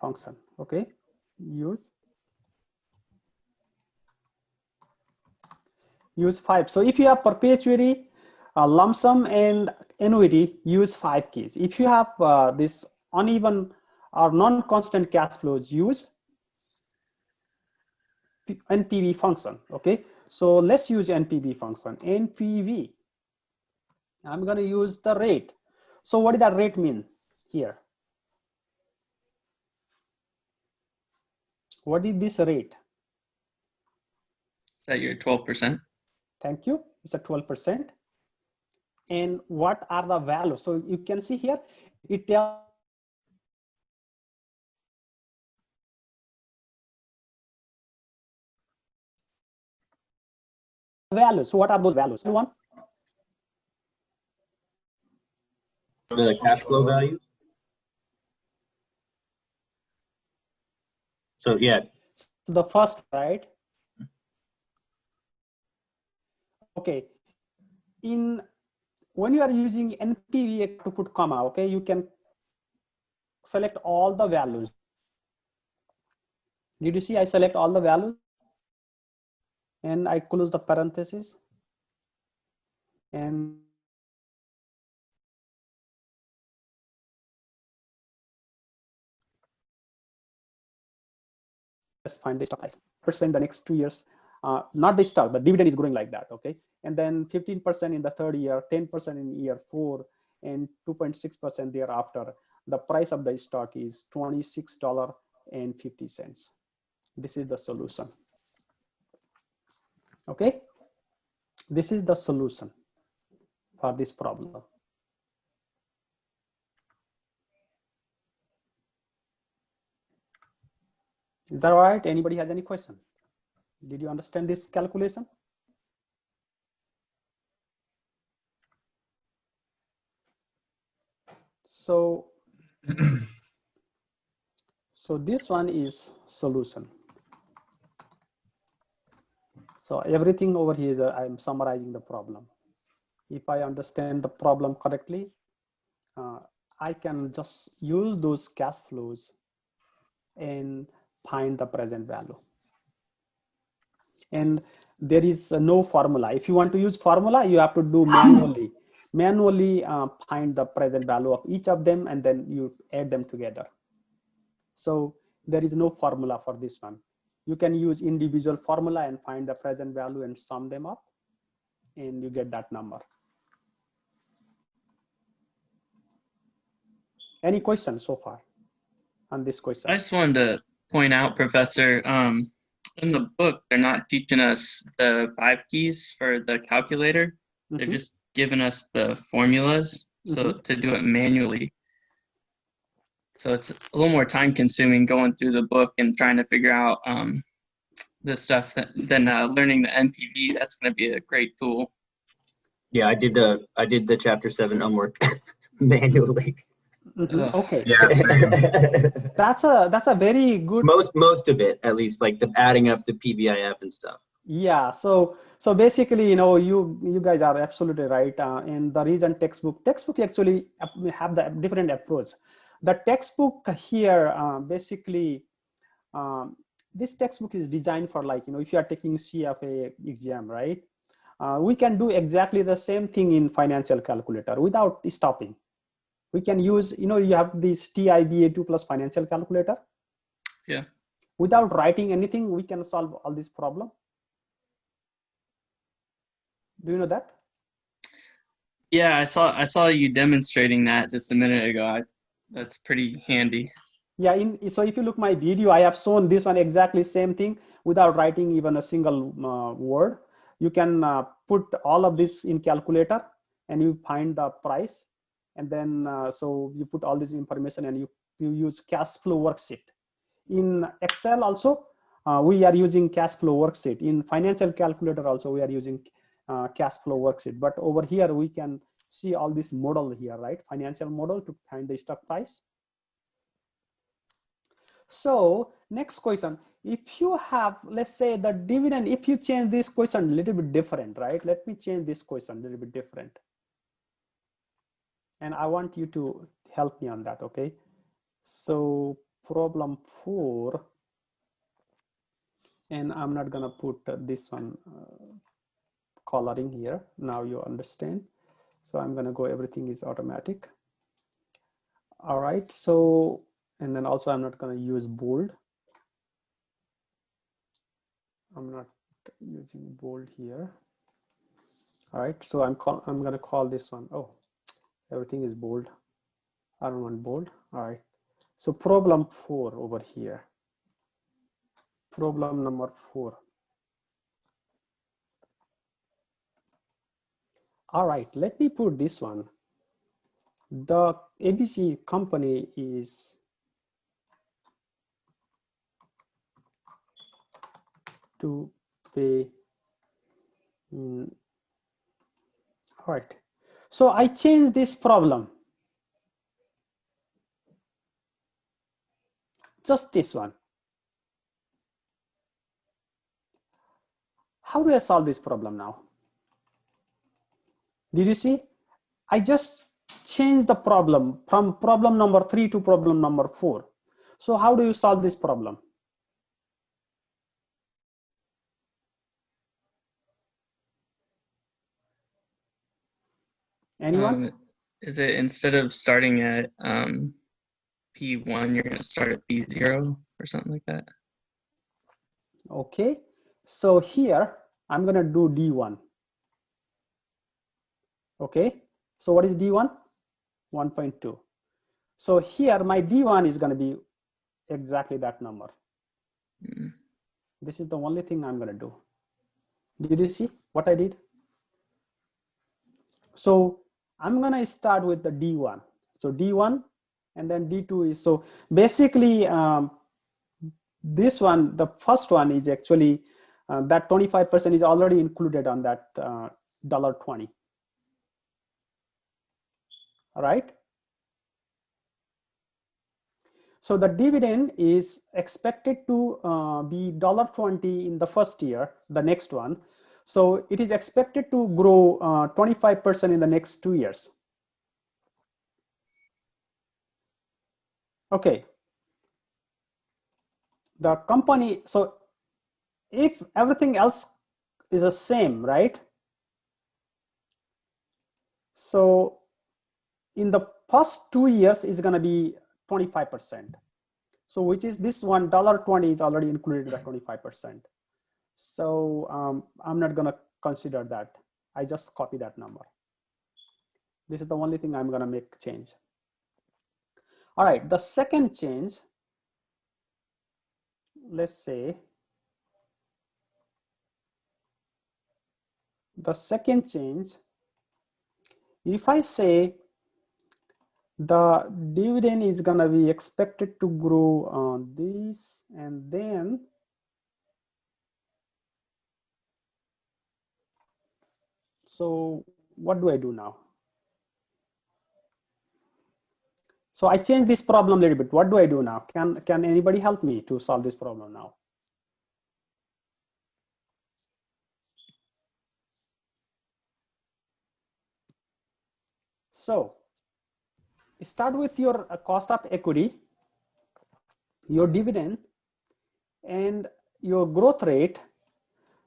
function. Okay, use 5. So if you have perpetuity, lump sum, and annuity, use 5 keys. If you have this uneven or non-constant cash flows, use NPV function. Okay, so let's use NPV function. NPV, I'm going to use the rate. So what does that rate mean here? What is this rate? Is that your 12%? Thank you. It's a 12%. And what are the values? So you can see here, it tells values. So what are those values? One, The cash flow values. So yeah, the first, right? Okay. When you are using NPV to put comma, okay, you can select all the values. Did you see I select all the values and I close the parenthesis and let's find the stock price percent the next 2 years. Not the stock, the dividend is growing like that. Okay, and then 15% in the third year, 10% in year 4, and 2.6% thereafter. The price of the stock is $26.50. This is the solution. Okay, this is the solution for this problem. Is that all right? Anybody has any question? Did you understand this calculation? So this one is solution. So everything over here is I'm summarizing the problem. If I understand the problem correctly, I can just use those cash flows and find the present value. And there is no formula. If you want to use formula, you have to do manually find the present value of each of them, and then you add them together. So there is no formula for this one. You can use individual formula and find the present value and sum them up, and you get that number. Any questions so far on this question? I just wanted to point out, Professor, in the book, they're not teaching us the 5 keys for the calculator. They're Mhm. just giving us the formulas so to do it manually. So it's a little more time consuming going through the book and trying to figure out this stuff than learning the NPV. That's going to be a great tool. Yeah, I did the chapter 7 homework manually. Mhm. Okay, Yeah, same. that's a very good. most of it, at least, like the adding up the PVIF and stuff. Yeah, so basically, you guys are absolutely right. And the reason textbook actually have the different approach. The textbook here, basically, this textbook is designed for, like, if you are taking CFA exam, right? We can do exactly the same thing in financial calculator without stopping. We can use, you have this TIBA2 plus financial calculator. Yeah. Without writing anything, we can solve all this problem. Do you know that? Yeah, I saw you demonstrating that just a minute ago. That's pretty handy. Yeah, so if you look my video, I have shown this one exactly same thing without writing even a single word. You can put all of this in calculator and you find the price, and then so you put all this information and you use cash flow worksheet. In Excel also, we are using cash flow worksheet. In financial calculator also, we are using cash flow worksheet. But over here, we can see all this model here, right? Financial model to find the stock price. So next question, if you have, let's say, the dividend, if you change this question a little bit different, right? Let me change this question a little bit different. And I want you to help me on that, okay? So problem 4, and I'm not gonna put this one coloring here. Now you understand. So I'm gonna go, everything is automatic. All right, so, and then also I'm not gonna use bold. I'm not using bold here. All right, so I'm gonna call this one, oh, everything is bold. I don't want bold. All right, so problem 4 over here. Problem number 4. All right, let me put this one. The ABC company is to pay. All right, so I changed this problem. Just this one. How do I solve this problem now? Did you see? I just changed the problem from problem number 3 to problem number 4. So how do you solve this problem? Anyone? Is it, instead of starting at P1, you're going to start at P0 or something like that? Okay, so here I'm gonna do D1. Okay, so what is D1? 1.2. So here my D1 is gonna be exactly that number. This is the only thing I'm gonna do. Did you see what I did? So I'm gonna start with the D1. So D1, and then D2 is, so basically this one, the first one is actually that 25% is already included on that $1.20. All right. So the dividend is expected to be $1.20 in the first year, the next one. So it is expected to grow 25% in the next 2 years. Okay. The company, so if everything else is the same, right? So in the first 2 years is going to be 25%. So which is this one, $1.20 is already included in the 25%. So I'm not going to consider that. I just copy that number. This is the only thing I'm going to make change. All right, the second change, let's say the second change, if I say the dividend is gonna be expected to grow on this, and then so what do I do now? So I change this problem a little bit. What do I do now? Can anybody help me to solve this problem now? So start with your cost of equity, your dividend, and your growth rate.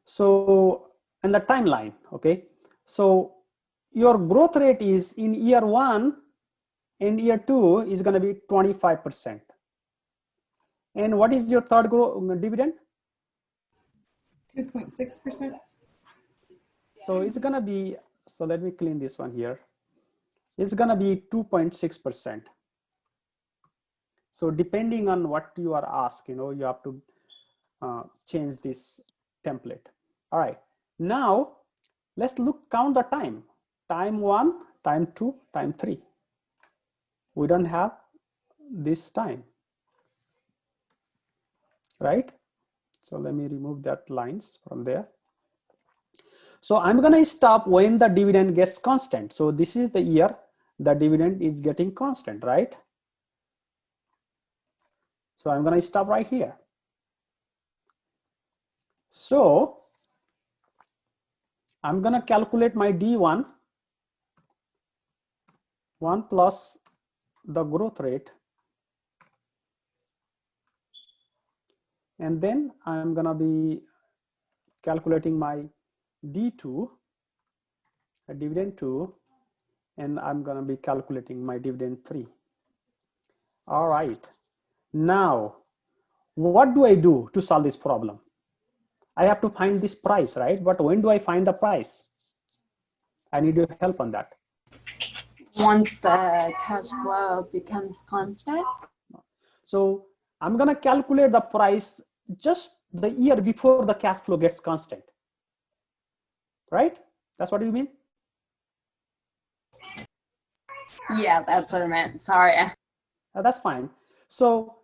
So, and the timeline, okay? So your growth rate is in year 1 and year 2 is gonna be 25%. And what is your third dividend? 2.6%. So it's gonna be, so let me clean this one here. It's gonna be 2.6%. So depending on what you are asked, you know, you have to change this template. All right, now let's count the time. Time 1, time 2, time 3. We don't have this time, right? So let me remove that lines from there. So I'm gonna stop when the dividend gets constant. So this is the year the dividend is getting constant, right? So I'm gonna stop right here. So I'm gonna calculate my D1, 1 plus the growth rate, and then I'm gonna be calculating my D2, dividend 2, and I'm gonna be calculating my dividend 3. All right, now what do I do to solve this problem? I have to find this price, right? But when do I find the price? I need your help on that. Once the cash flow becomes constant? So I'm gonna calculate the price just the year before the cash flow gets constant, right? That's what you mean? Yeah, that's what I meant. Sorry. That's fine. So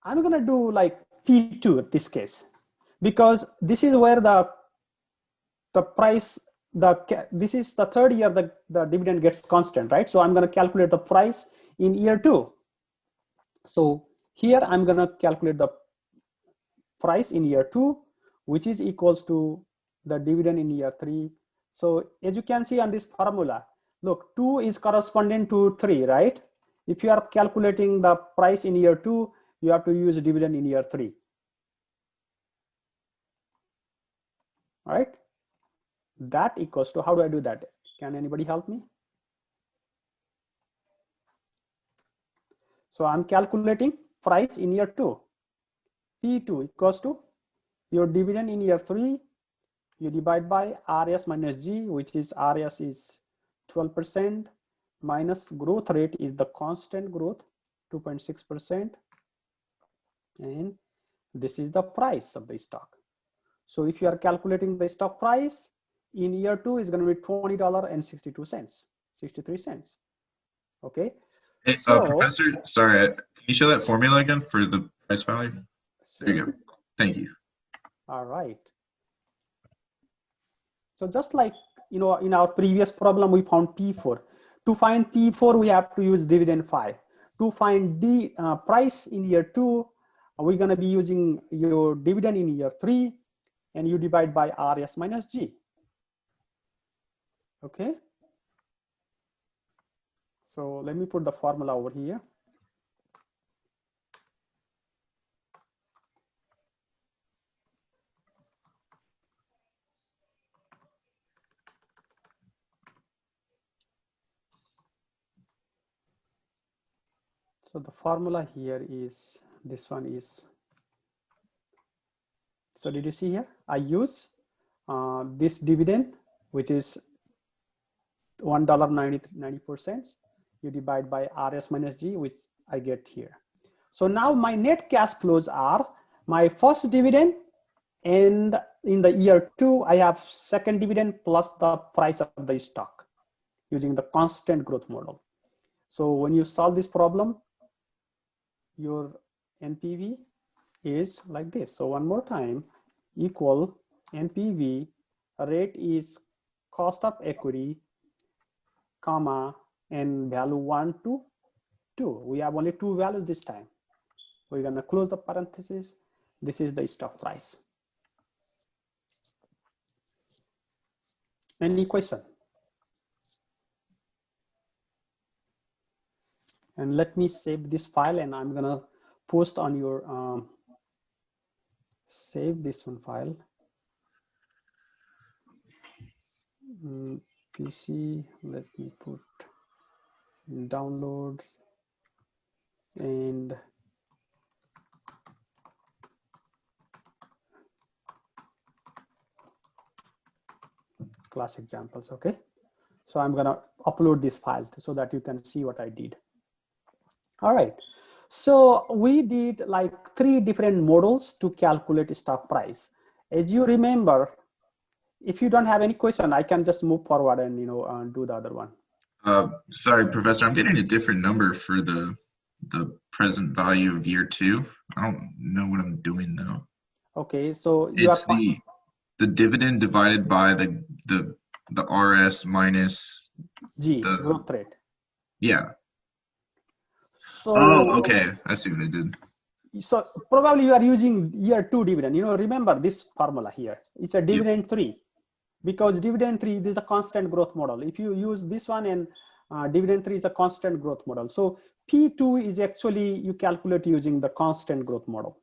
I'm gonna do like P2 in this case, because this is where the price, this is the third year the dividend gets constant, right? So I'm gonna calculate the price in year 2. So here I'm gonna calculate the price in year 2, which is equals to the dividend in year 3. So as you can see on this formula, look, 2 is corresponding to 3, right? If you are calculating the price in year 2, you have to use dividend in year 3. All right, that equals to, how do I do that? Can anybody help me? So I'm calculating price in year 2. P2 equals to your dividend in year 3, you divide by RS minus G, which is RS is 12%, minus growth rate is the constant growth, 2.6%, and this is the price of the stock. So if you are calculating the stock price in year 2 is going to be $20.62, 63 cents. Okay. Hey, So, Professor, sorry, can you show that formula again for the price value? There you go. Thank you. All right. So just like, you know, in our previous problem, we found P4. To find P4, we have to use dividend 5. To find the price in year 2, we're going to be using your dividend in year 3, and you divide by RS minus G. Okay. So let me put the formula over here. So the formula here is, this one is, so did you see here? I use this dividend, which is $1.94. You divide by RS minus G, which I get here. So now my net cash flows are my first dividend, and in the year 2, I have second dividend plus the price of the stock using the constant growth model. So when you solve this problem, your NPV is like this. So one more time, equal NPV rate is cost of equity, comma, and value 1 to 2. We have only 2 values this time. We're gonna close the parenthesis. This is the stock price. Any question? And let me save this file, and I'm gonna post on your save this one file. PC, let me put in downloads and class examples. Okay, so I'm gonna upload this file so that you can see what I did. All right, so we did like 3 different models to calculate stock price. As you remember, if you don't have any question, I can just move forward and do the other one. Sorry, Professor, I'm getting a different number for the present value of year 2. I don't know what I'm doing now. Okay, so you It's the dividend divided by the RS minus G, the growth rate. yeah. So, oh, okay. I see what I did. So probably you are using year 2 dividend. Remember this formula here. It's a dividend 3, because dividend 3 is a constant growth model. If you use this one, and dividend 3 is a constant growth model. So P2 is actually you calculate using the constant growth model.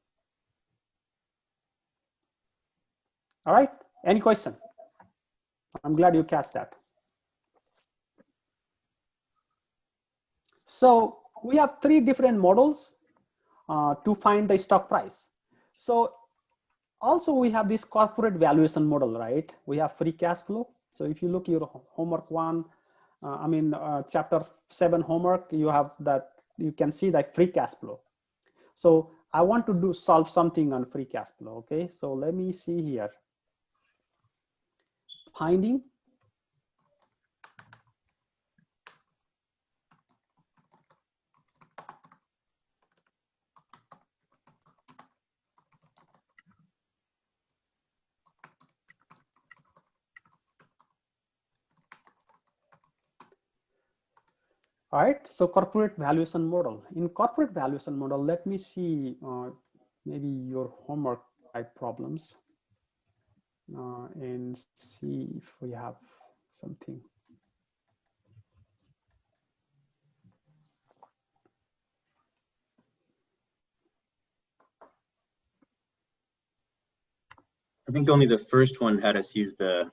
All right. Any question? I'm glad you catch that. So we have 3 different models to find the stock price. So also we have this corporate valuation model, right? We have free cash flow. So if you look your homework 1, chapter 7 homework, you have that, you can see that free cash flow. So I want to solve something on free cash flow. Okay, so let me see here. Finding all right, so corporate valuation model. In corporate valuation model, let me see maybe your homework type problems and see if we have something. I think only the first one had us use the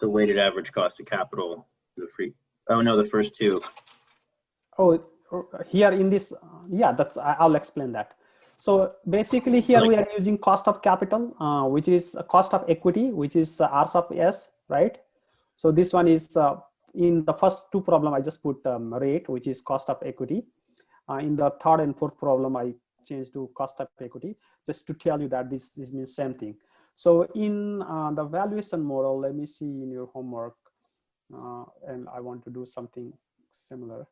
weighted average cost of capital, the free. Oh no, the first 2. Oh, here in this, yeah, I'll explain that. So basically here we are using cost of capital, which is a cost of equity, which is R sub S, right? So this one is in the first 2 problem, I just put rate, which is cost of equity. In the 3rd and 4th problem, I changed to cost of equity, just to tell you that this means same thing. So in the valuation model, let me see in your homework, and I want to do something similar.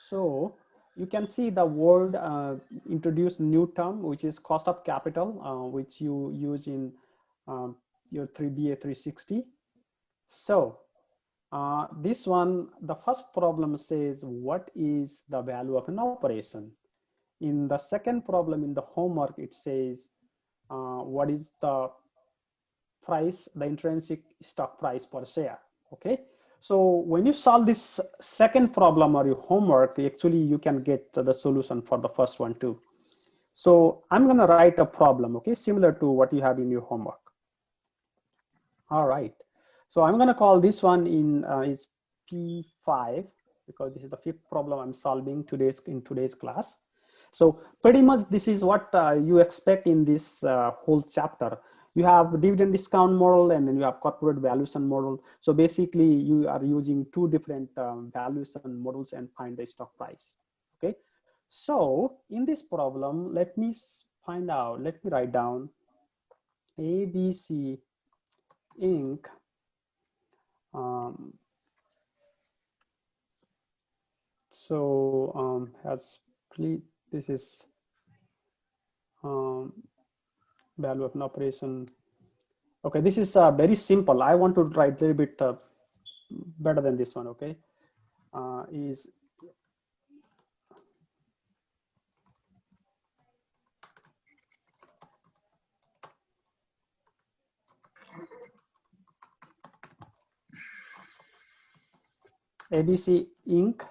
So you can see the word introduced new term, which is cost of capital, which you use in your 3BA 360. So this one, the first problem says, what is the value of an operation? In the second problem in the homework, it says, what is the price, the intrinsic stock price per share? Okay. So when you solve this second problem or your homework, actually you can get the solution for the first one too. So I'm going to write a problem, okay, similar to what you have in your homework. All right. So I'm going to call this one is P5, because this is the 5th problem I'm solving in today's class. So pretty much this is what you expect in this whole chapter. You have dividend discount model, and then you have corporate valuation model. So basically, you are using two different valuation models and find the stock price. Okay. So in this problem, let me find out. Let me write down ABC Inc. Has this is value of an operation. Okay, this is very simple. I want to write a little bit better than this one. Okay, is ABC Inc.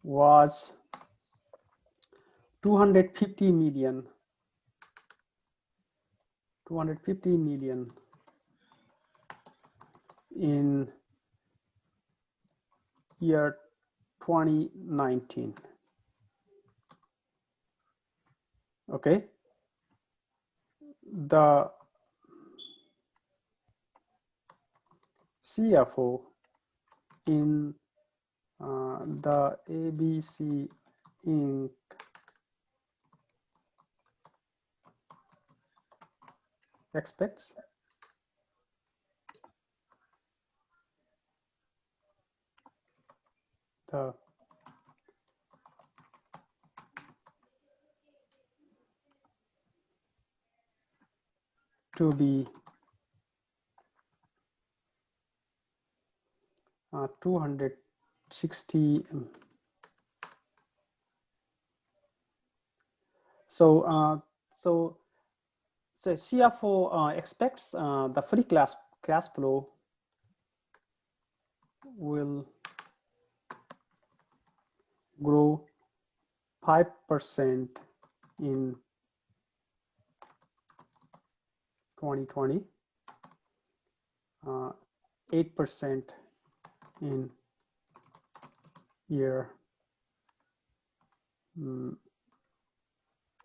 was 250 million in year 2019. Okay, the CFO in the ABC Inc. expects the to be 260. So CFO expects the free cash flow will grow 5% in 2020, 8% in year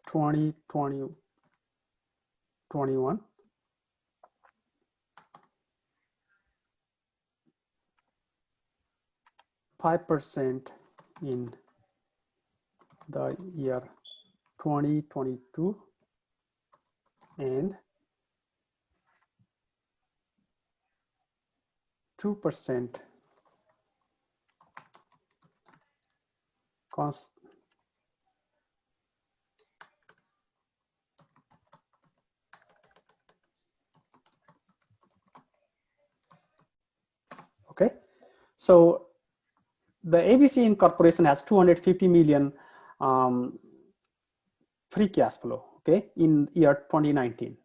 2021, 5% in the year 2022, and 2% cost. Okay, so the ABC Incorporation has 250 million free cash flow, okay, in year 2019.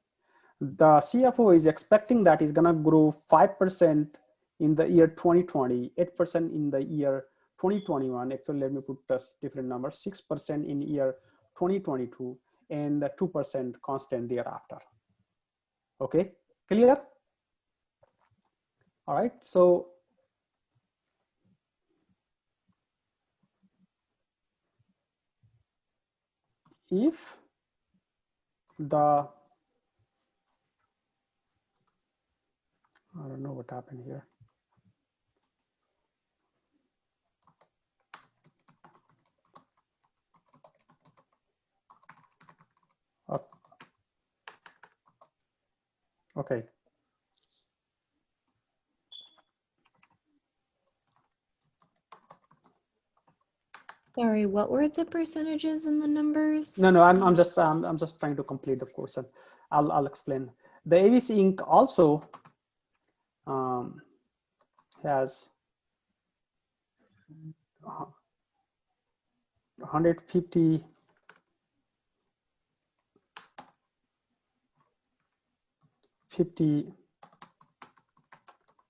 The CFO is expecting that is gonna grow 5% in the year 2020, 8% in the year 2021. Actually, let me put this different numbers, 6% in year 2022, and 2% constant thereafter. Okay, clear? All right, so if the, I don't know what happened here. Okay. Sorry, what were the percentages and the numbers? No, I'm just trying to complete the course, and I'll explain. The ABC Inc. also has 150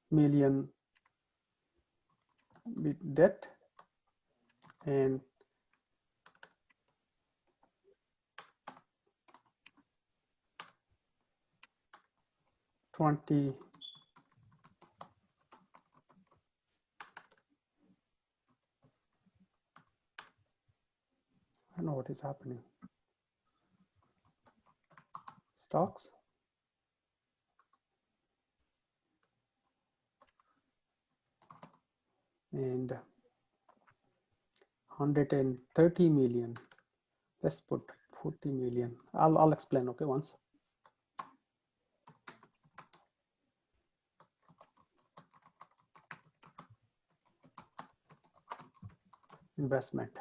million with debt and 20 I don't know what is happening. Stocks. and 130 million. Let's put 40 million. I'll explain, okay, once. Investment.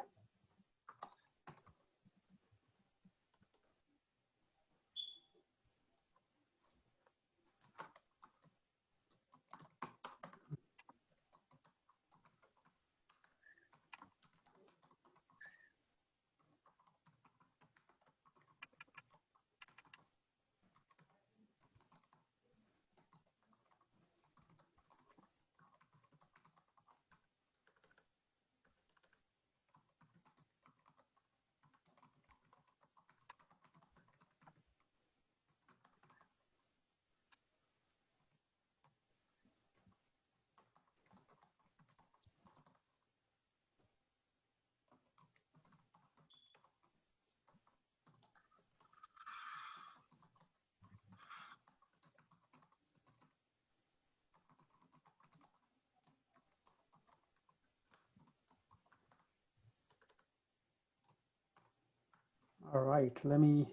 All right, let me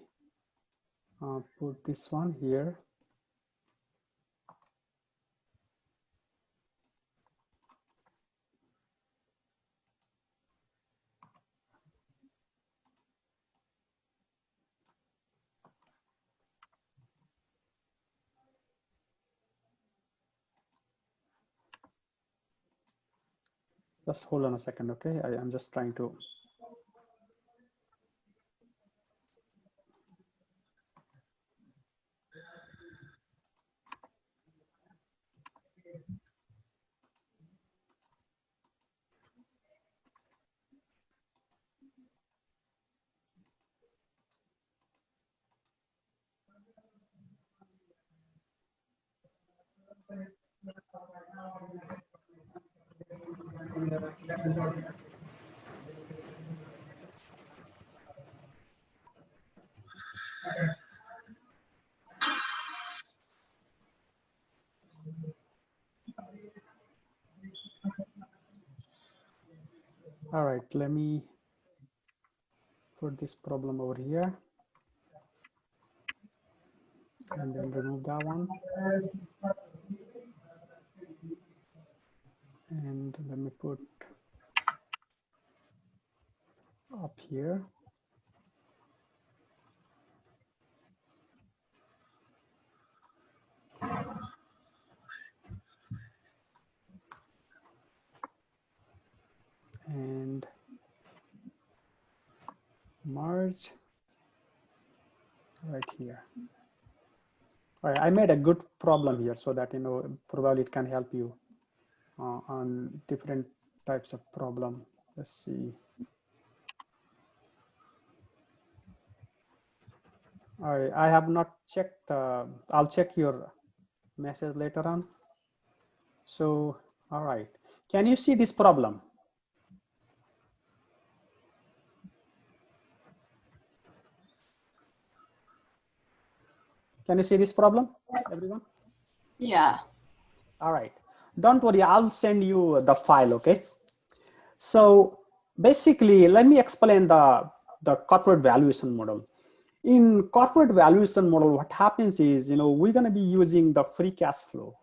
put this one here. Just hold on a second, okay? I'm just trying to. All right, let me put this problem over here and then remove that one. And let me put up here. And merge right here. All right, I made a good problem here so that, you know, probably it can help you on different types of problem. Let's see. All right, I have not checked. I'll check your message later on. So, all right. Can you see this problem? Can you see this problem, everyone? Yeah. All right. Don't worry, I'll send you the file, okay? So basically, let me explain the corporate valuation model. In corporate valuation model, what happens is, you know, we're going to be using the free cash flow.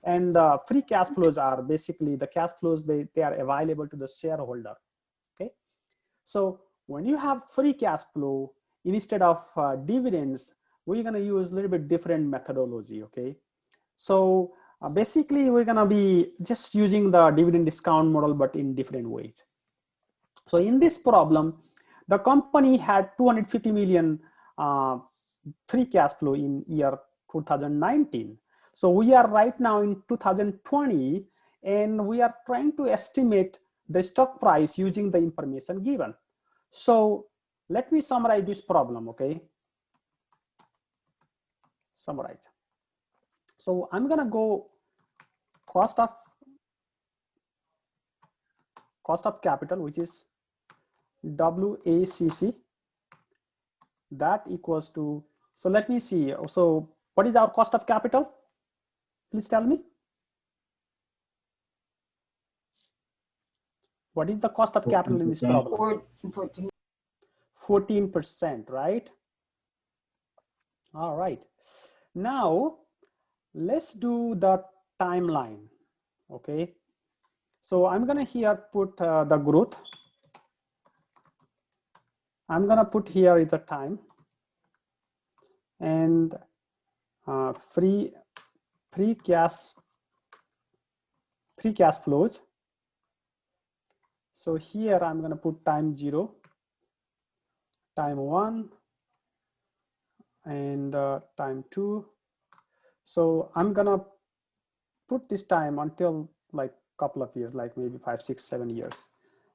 And free cash flows are basically the cash flows, they are available to the shareholder, okay? So when you have free cash flow, instead of dividends, we're going to use a little bit different methodology, okay? So basically, we're going to be just using the dividend discount model, but in different ways. So in this problem, the company had 250 million free cash flow in year 2019. So we are right now in 2020, and we are trying to estimate the stock price using the information given. So let me summarize this problem, okay? Summarize. So I'm gonna go cost of capital, which is WACC, that equals to, so let me see. So what is our cost of capital? Please tell me. What is the cost of capital in this problem? 14. 14%, right? All right. Now, let's do the timeline, okay? So I'm gonna here put the growth. I'm gonna put here is the time and free cash flows. So here I'm gonna put time 0, time 1, and time 2. So I'm gonna put this time until like couple of years, like maybe 5, 6, 7 years,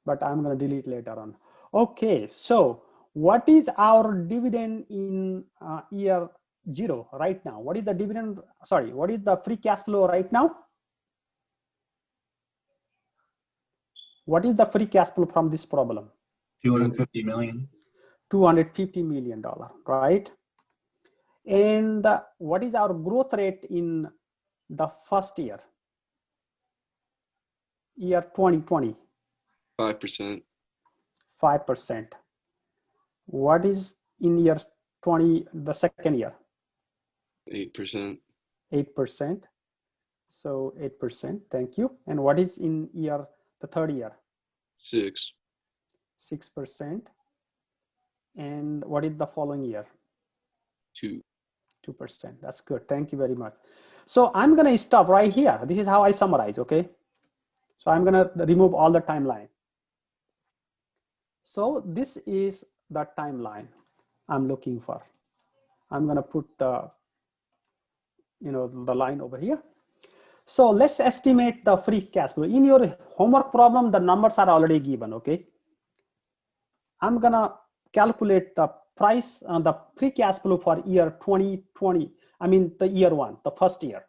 but I'm gonna delete later on. Okay, so what is our dividend in year 0 right now? What is the dividend? Sorry, what is the free cash flow right now? What is the free cash flow from this problem? 250 million. $250 million, right? And what is our growth rate in the first year? Year 2020? 5%. 5%. What is in year 20, the second year? 8%. 8%. So 8%, thank you. And what is in year, the third year? 6. 6%. And what is the following year? 2. 2%. That's good. Thank you very much. So I'm going to stop right here. This is how I summarize, okay? So I'm going to remove all the timeline. So this is the timeline I'm looking for. I'm going to put the, the line over here. So let's estimate the free cash flow. In your homework problem, the numbers are already given, okay? I'm going to calculate the price on the free cash flow for year 2020. I mean, the year 1, the first year.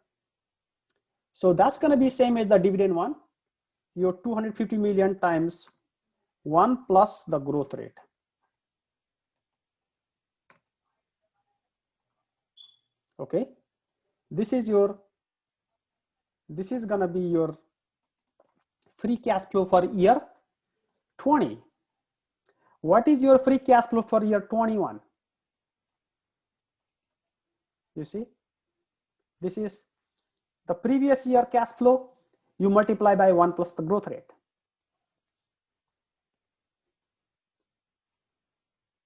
So that's going to be same as the dividend one. Your 250 million times 1 plus the growth rate. Okay. This is going to be your free cash flow for year 20. What is your free cash flow for year 21? You see, this is the previous year cash flow. You multiply by 1 plus the growth rate.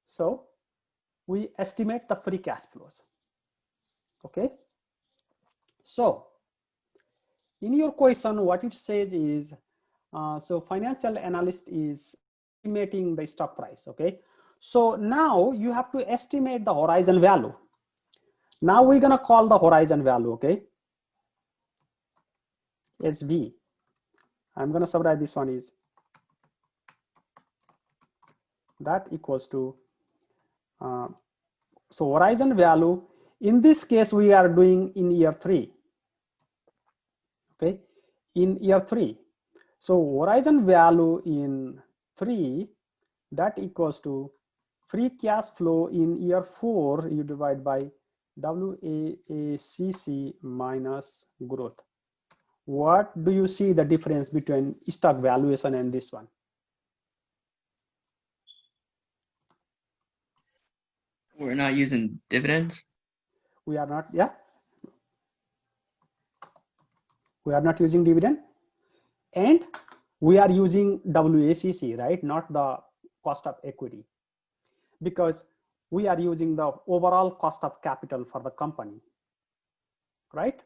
So we estimate the free cash flows. Okay. So in your question, what it says is, so financial analyst is estimating the stock price. Okay. So now you have to estimate the horizon value. Now we're going to call the horizon value. Okay. SV. I'm going to summarize this one is that equals to, so horizon value, in this case, we are doing in year 3. Okay, in year 3. So horizon value in 3, that equals to free cash flow in year 4, you divide by WACC minus growth. What do you see the difference between stock valuation and this one? We're not using dividends. We are not, yeah. We are not using dividend, and we are using WACC, right? Not the cost of equity, because we are using the overall cost of capital for the company, right?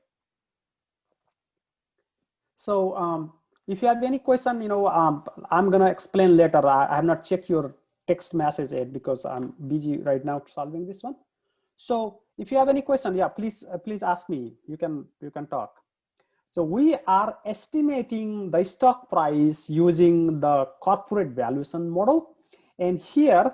So if you have any question, I'm gonna explain later. I have not checked your text message yet because I'm busy right now solving this one. So if you have any question, yeah, please ask me. You can talk. So we are estimating the stock price using the corporate valuation model. And here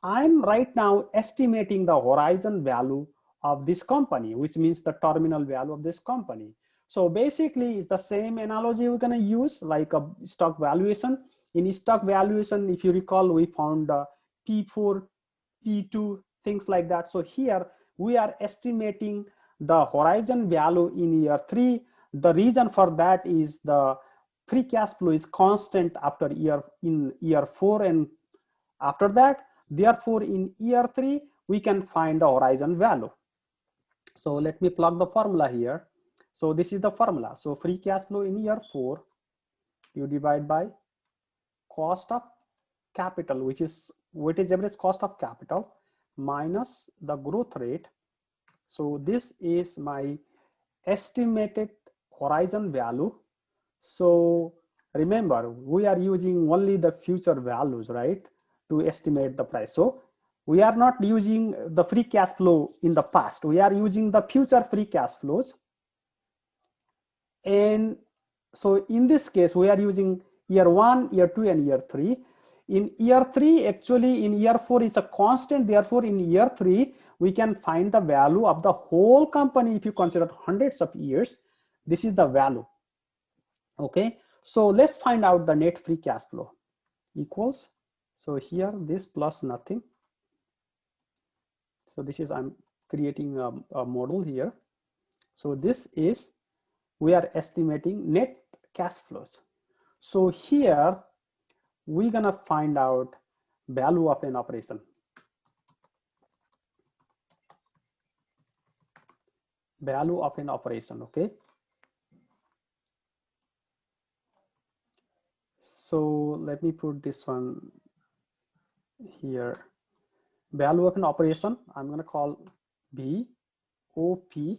I'm right now estimating the horizon value of this company, which means the terminal value of this company. So basically it's the same analogy we're going to use like a stock valuation. In stock valuation, if you recall, we found P4, P2, things like that. So here we are estimating the horizon value in year 3. The reason for that is the free cash flow is constant after in year 4 and after that. Therefore, in year 3, we can find the horizon value. So let me plug the formula here. So this is the formula. So free cash flow in year 4, you divide by cost of capital, which is weighted average cost of capital, minus the growth rate. So this is my estimated horizon value. So remember, we are using only the future values, right, to estimate the price. So we are not using the free cash flow in the past. We are using the future free cash flows. And so in this case, we are using year 1, year 2, and year 3. In year 3, actually in year 4, it's a constant. Therefore, in year 3, we can find the value of the whole company. If you consider hundreds of years, this is the value. Okay, so let's find out the net free cash flow equals. So here, this plus nothing. So this is, I'm creating a model here. So this is, we are estimating net cash flows. So here, we're gonna find out value of an operation. Value of an operation, okay? So let me put this one here. Value of an operation, I'm gonna call BOP,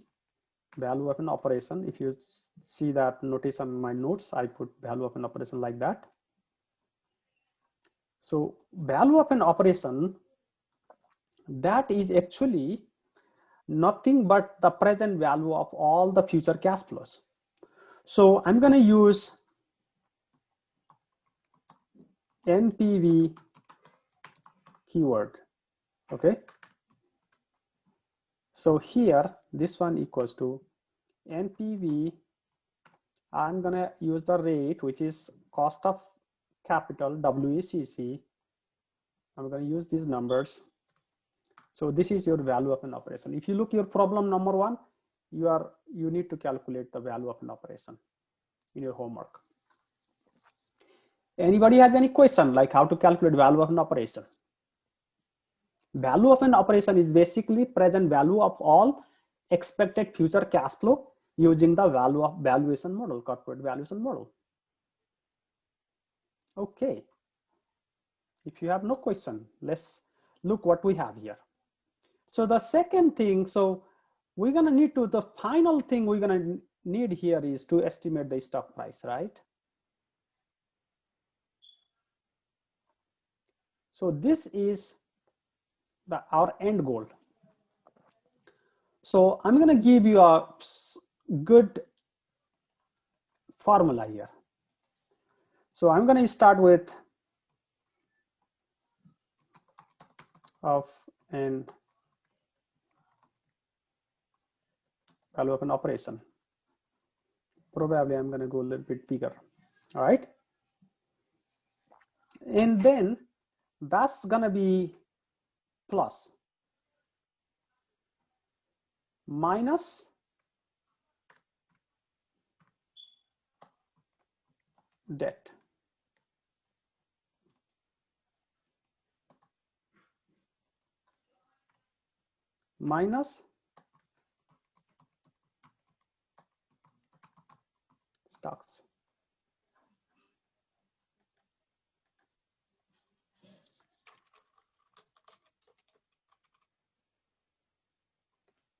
value of an operation. If you see that notice on my notes, I put value of an operation like that. So value of an operation, that is actually nothing but the present value of all the future cash flows. So I'm going to use NPV keyword. Okay. So here, this one equals to NPV. I'm going to use the rate, which is cost of capital, WACC. I'm going to use these numbers. So this is your value of an operation. If you look your problem number 1, you need to calculate the value of an operation in your homework. Anybody has any question like how to calculate value of an operation? Value of an operation is basically present value of all expected future cash flow using the value of valuation model, corporate valuation model. Okay. If you have no question, let's look what we have here. So the second thing, so we're gonna need to, the final thing we're gonna need here is to estimate the stock price, right? So this is our end goal. So I'm gonna give you a good formula here. So I'm gonna start with of an value of an operation. Probably I'm gonna go a little bit bigger, all right? And then that's gonna be plus minus debt. Minus stocks.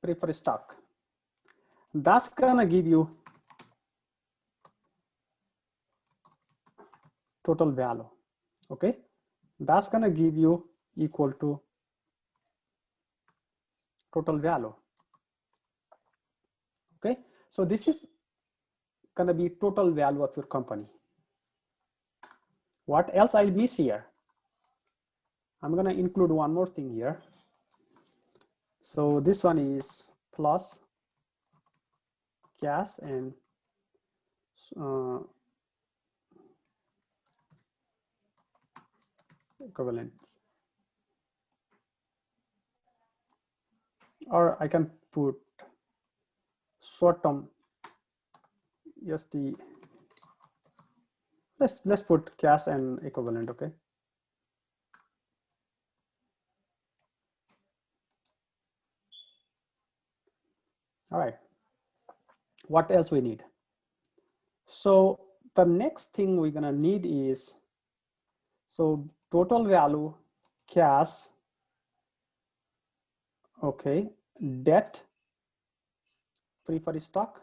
Preferred stock. That's gonna give you total value. Okay, that's gonna give you equal to total value. Okay, so this is gonna be total value of your company. What else I'll miss here? I'm gonna include one more thing here. So this one is plus cash and equivalents. Or I can put short-term USD Let's put cash and equivalent, okay? All right. What else we need? So the next thing we're gonna need is, so total value, cash, okay, debt, preferred stock.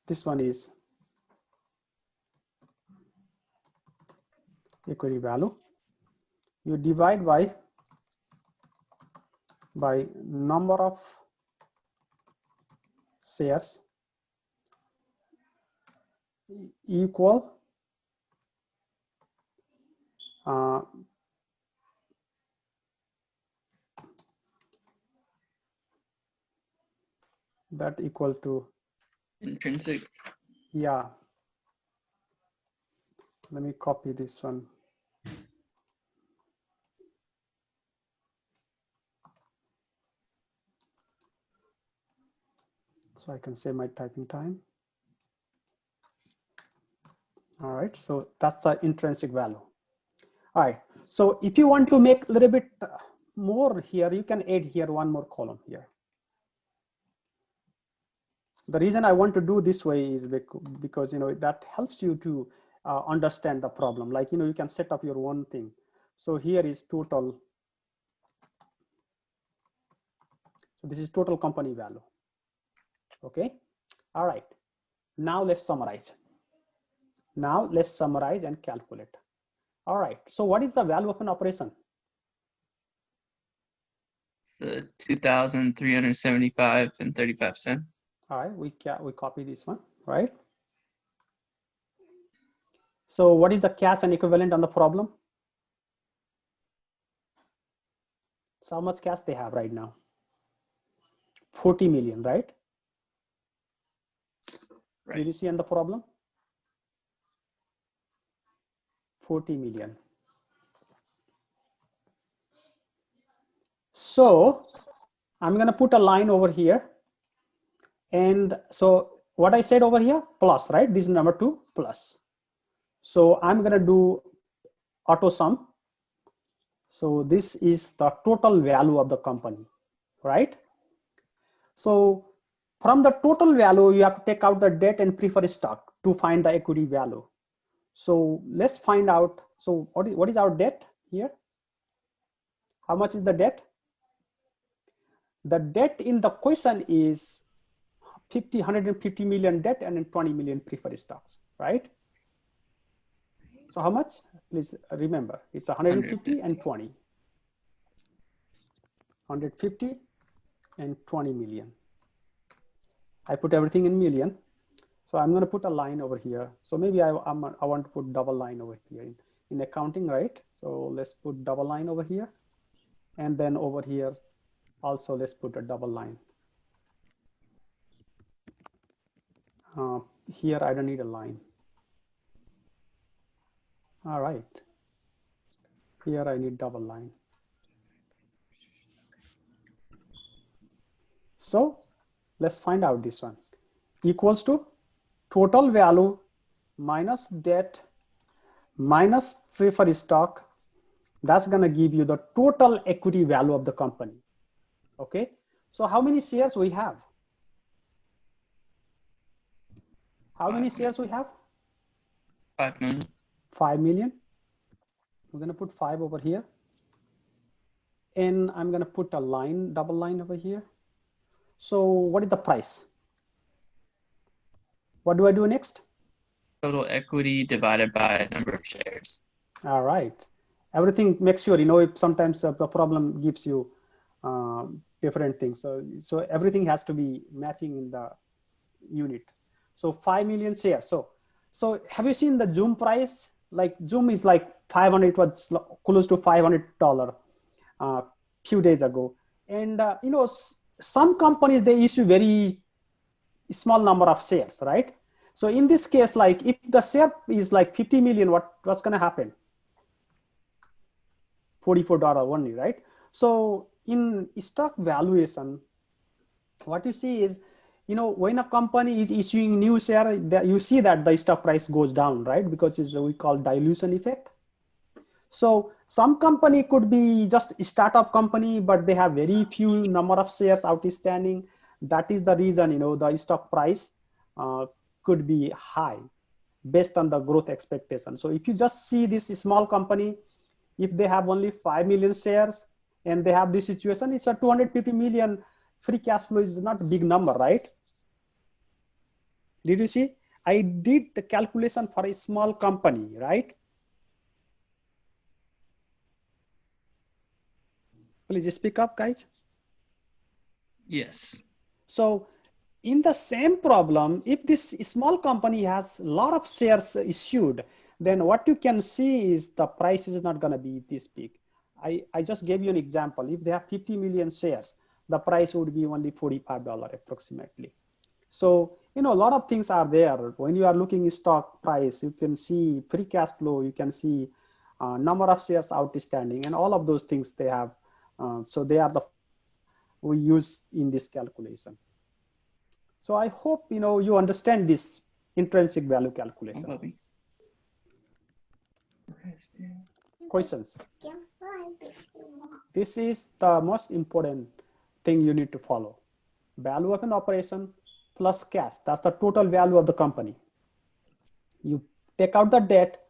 This one is equity value. You divide by number of shares equal that equal to, Intrinsic. yeah, let me copy this one. So I can save my typing time. All right, so that's the intrinsic value. All right, so if you want to make a little bit more here, you can add here one more column here. The reason I want to do this way is because, you know, that helps you to understand the problem. Like, you know, you can set up your own thing. So here is total. So this is total company value. Okay. All right. Now let's summarize. Now let's summarize and calculate. All right. So what is the value of an operation? The 2,375 and 35 cents. All right. We copy this one, right? So what is the cash and equivalent on the problem? So how much cash they have right now? 40 million, right? Right. Did you see on the problem? 40 million. So I'm going to put a line over here. And so what I said over here, plus, right? This is number 2 plus. So I'm going to do auto sum. So this is the total value of the company, right? So from the total value, you have to take out the debt and preferred stock to find the equity value. So let's find out. So what is our debt here? How much is the debt? The debt in the question is 150 million debt and then 20 million preferred stocks, right? So how much? Please remember, it's 150 and 20. 150 and 20 million. I put everything in million. So I'm going to put a line over here. So maybe I want to put double line over here in accounting, right? So let's put double line over here. And then over here, also let's put a double line. Here, I don't need a line. All right. Here, I need double line. So let's find out this one. Equals to total value minus debt minus preferred stock. That's going to give you the total equity value of the company. Okay. So how many shares we have? How many shares we have? 5 million. 5 million. We're going to put 5 over here. And I'm going to put a line, double line over here. So what is the price? What do I do next? Total equity divided by number of shares. All right. Everything, make sure, you know, if sometimes the problem gives you different things. So everything has to be matching in the unit. So 5 million shares. So have you seen the Zoom price? Like Zoom is like 500, it was close to $500 few days ago. And, you know, some companies, they issue very small number of shares, right? So in this case, like if the share is like 50 million, what's going to happen? $44 only, right? So in stock valuation, what you see is, when a company is issuing new share, you see that the stock price goes down, right? Because it's we call dilution effect. So some company could be just a startup company, but they have very few number of shares outstanding. That is the reason, the stock price could be high based on the growth expectation. So if you just see this small company, if they have only 5 million shares and they have this situation, it's a 250 million free cash flow is not a big number, right? Did you see? I did the calculation for a small company, right? Please speak up, guys. Yes. So in the same problem, if this small company has a lot of shares issued, then what you can see is the price is not going to be this big. I just gave you an example. If they have 50 million shares, the price would be only $45 approximately. So, a lot of things are there. When you are looking at stock price, you can see free cash flow, you can see number of shares outstanding, and all of those things they have. So they are the we use in this calculation. So I hope you understand this intrinsic value calculation. Questions? This is the most important thing you need to follow. Value of an operation plus cash. That's the total value of the company. You take out the debt,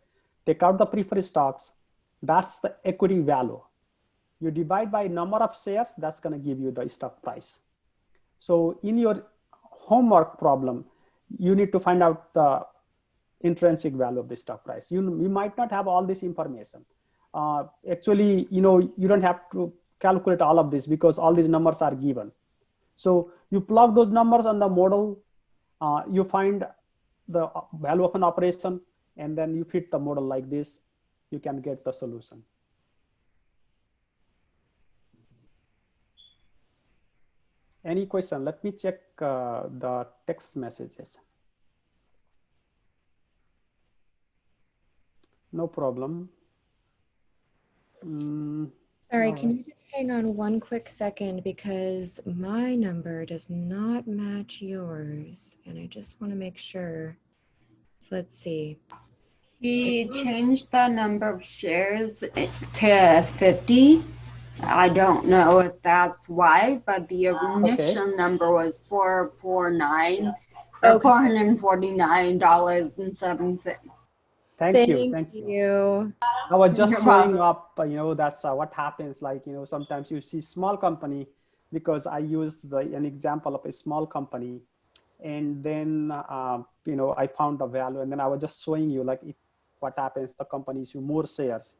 take out the preferred stocks. That's the equity value. You divide by number of shares, that's going to give you the stock price. So in your homework problem, you need to find out the intrinsic value of the stock price. You might not have all this information. Actually, you don't have to calculate all of this because all these numbers are given. So you plug those numbers on the model, you find the value of an operation, and then you fit the model like this, you can get the solution. Any question? Let me check the text messages. No problem. Sorry, can you just hang on one quick second because my number does not match yours and I just want to make sure. So let's see. He changed the number of shares to 50. I don't know if that's why, but the initial number was 449 or $449.07. Thank you. I was just showing up, that's what happens. Like, sometimes you see small company because I used an example of a small company, and then, I found the value, and then I was just showing you like if what happens, the company issue more shares,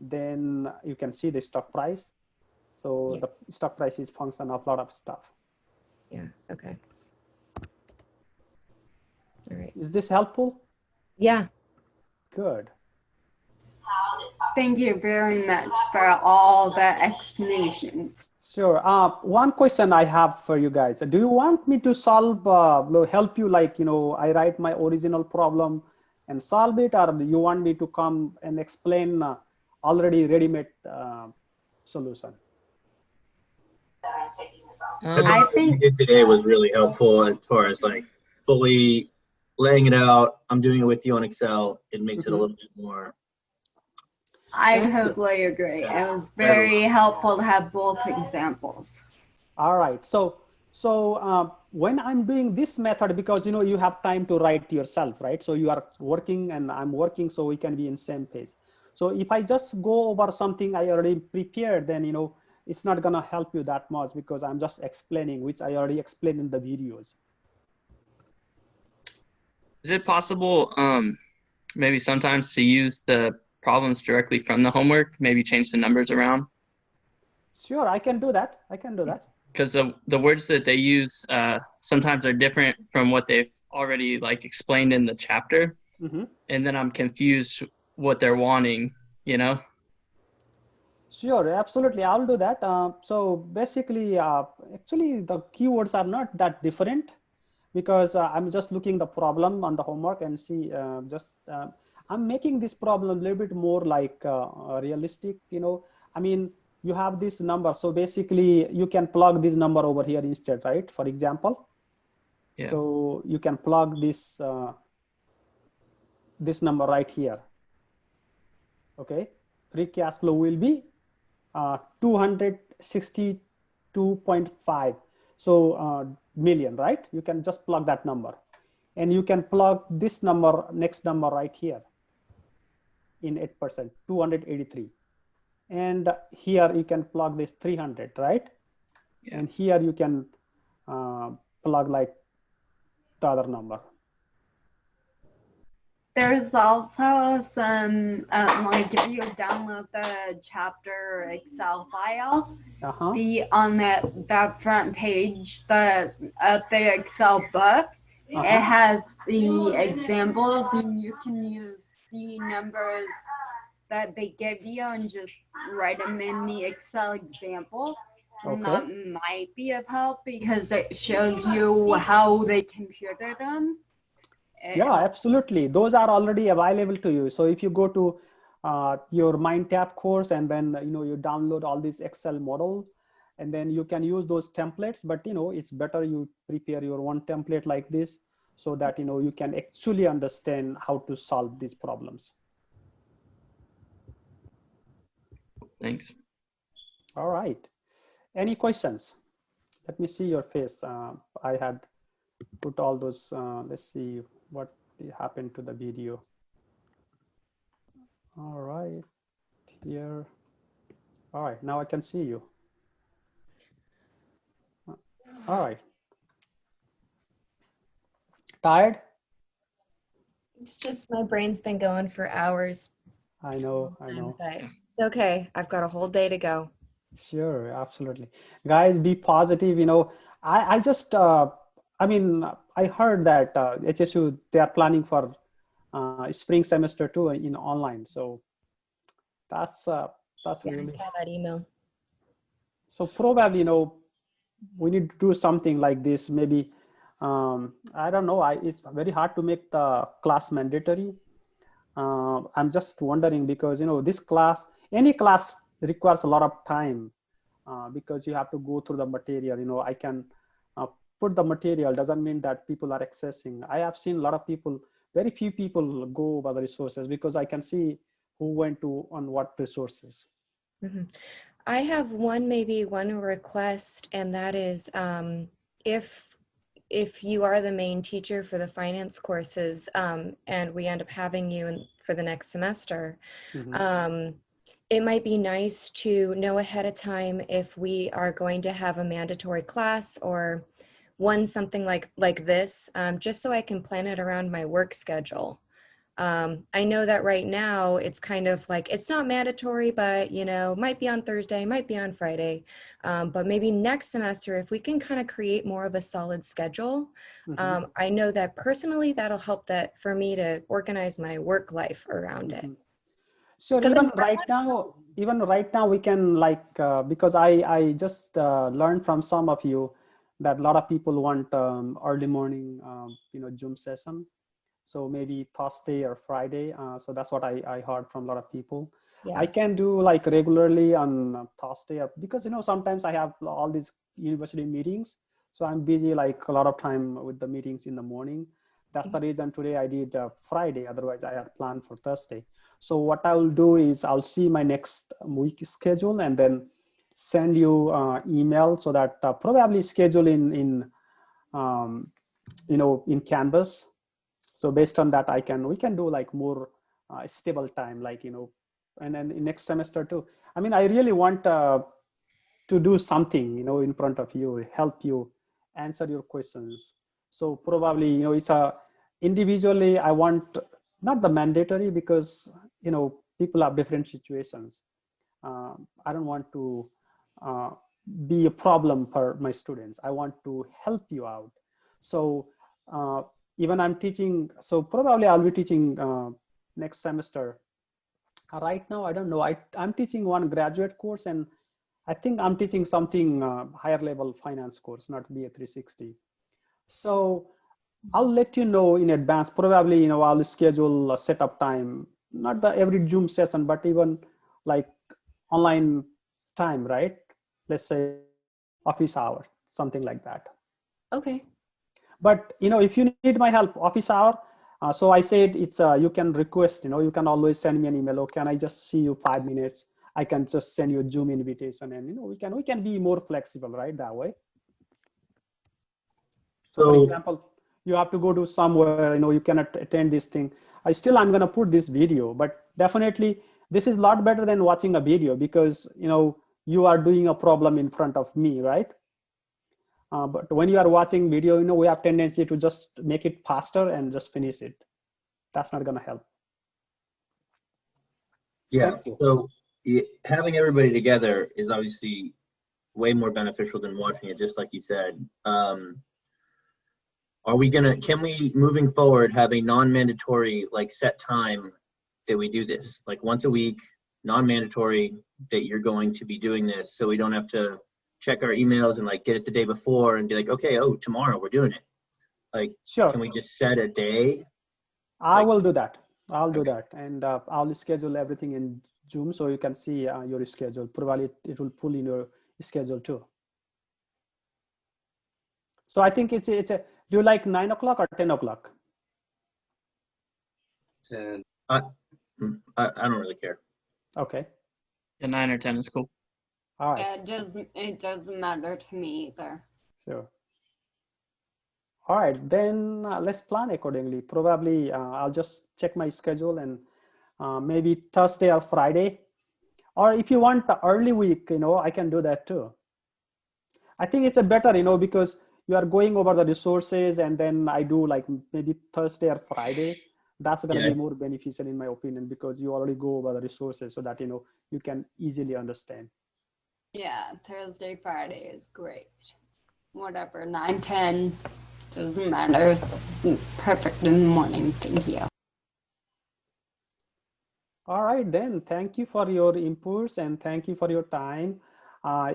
then you can see the stock price. So the stock price is function of a lot of stuff. Yeah. Okay. All right. Is this helpful? Yeah. Good. Thank you very much for all the explanations. Sure. One question I have for you guys. Do you want me to solve, help you like, I write my original problem and solve it, or do you want me to come and explain already ready-made solution? I think what you did today was really helpful as far as like fully laying it out. I'm doing it with you on Excel. It makes it a little bit more. I totally agree. It was very helpful to have both examples. All right. So when I'm doing this method, because you have time to write yourself, right? So you are working and I'm working, so we can be in same page. So if I just go over something I already prepared, then it's not gonna help you that much because I'm just explaining, which I already explained in the videos. Is it possible maybe sometimes to use the problems directly from the homework, maybe change the numbers around? Sure, I can do that. Because the words that they use sometimes are different from what they've already like explained in the chapter. And then I'm confused what they're wanting, Sure, absolutely. I'll do that. So basically, actually the keywords are not that different because I'm just looking the problem on the homework and see I'm making this problem a little bit more like realistic, I mean, you have this number. So basically you can plug this number over here instead, right? For example, Yeah. So you can plug this this number right here. Okay, free cash flow will be 262.5 million, right? You can just plug that number, and you can plug this number, next number right here in 8%, 283. And here you can plug this 300, right? Yeah. And here you can plug like the other number. There's also some, like if you download the chapter Excel file, on that front page, the Excel book, it has the examples, and you can use the numbers that they give you and just write them in the Excel example. And that might be of help because it shows you how they computed them. Yeah, absolutely. Those are already available to you. So if you go to your MindTap course, and then you download all these Excel model, and then you can use those templates. But it's better you prepare your one template like this, so that you can actually understand how to solve these problems. Thanks. All right. Any questions? Let me see your face. I had put all those. Let's see what happened to the video. All right, here. All right, now I can see you. All right. Tired? It's just my brain's been going for hours. I know. But it's okay. I've got a whole day to go. Sure, absolutely. Guys, be positive. I just, I mean, I heard that HSU, they are planning for spring semester too in online. So that's really. I saw that email. So probably, we need to do something like this. Maybe, I don't know. It's very hard to make the class mandatory. I'm just wondering because, this class, any class requires a lot of time because you have to go through the material. I can put the material, doesn't mean that people are accessing. I have seen a lot of people, very few people go over the resources because I can see who went to on what resources. Mm-hmm. I have maybe one request, and that is if you are the main teacher for the finance courses and we end up having you for the next semester, it might be nice to know ahead of time if we are going to have a mandatory class or something like this, just so I can plan it around my work schedule. I know that right now it's kind of like, it's not mandatory, but might be on Thursday, might be on Friday. But maybe next semester, if we can kind of create more of a solid schedule, I know that personally that'll help for me to organize my work life around it. So even right now we can because I just learned from some of you that a lot of people want early morning Zoom session. So maybe Thursday or Friday. So that's what I heard from a lot of people. Yeah. I can do like regularly on Thursday because sometimes I have all these university meetings. So I'm busy like a lot of time with the meetings in the morning. That's the reason today I did Friday. Otherwise I had planned for Thursday. So what I will do is I'll see my next week schedule and then send you email so that probably schedule in Canvas. So based on that, we can do like more stable time, like, and then in next semester too. I mean, I really want to do something, in front of you, help you answer your questions. So probably, it's individually, I want not the mandatory because, people have different situations. I don't want to be a problem for my students. I want to help you out. So even I'm teaching, so probably I'll be teaching next semester. Right now, I don't know. I'm teaching one graduate course, and I think I'm teaching something higher level finance course, not BA 360. So I'll let you know in advance. Probably, I'll schedule a setup time, not the every Zoom session, but even like online time, right? Let's say office hours, something like that. Okay. But if you need my help, office hour. So I said it's you can request. You can always send me an email. Oh, can I just see you 5 minutes? I can just send you a Zoom invitation, and we can be more flexible, right? That way. So for example, you have to go to somewhere. You cannot attend this thing. I'm gonna put this video, but definitely this is a lot better than watching a video because you are doing a problem in front of me, right? But when you are watching video, we have tendency to just make it faster and just finish it. That's not going to help. Yeah. Thank you. So having everybody together is obviously way more beneficial than watching it, just like you said. Can we moving forward have a non-mandatory set time that we do this, like once a week, non-mandatory, that you're going to be doing this, so we don't have to check our emails and get it the day before and be like, okay, tomorrow we're doing it. Sure. Can we just set a day? I will do that. I'll do that, and I'll schedule everything in Zoom so you can see your schedule. Probably it will pull in your schedule too. So I think it's a. Do you like 9 o'clock or 10 o'clock? 10. I don't really care. Okay. Yeah, 9 or 10 is cool. All right. It doesn't matter to me either. Sure. All right, then let's plan accordingly. Probably I'll just check my schedule and maybe Thursday or Friday. Or if you want the early week, I can do that too. I think it's a better, because you are going over the resources and then I do maybe Thursday or Friday. That's going to be more beneficial in my opinion because you already go over the resources so that, you can easily understand. Yeah, Thursday, Friday is great. Whatever, 9, 10. Doesn't matter. It's perfect in the morning. Thank you. All right, then. Thank you for your inputs and thank you for your time.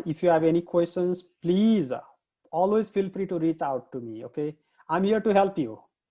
If you have any questions, please always feel free to reach out to me. Okay, I'm here to help you.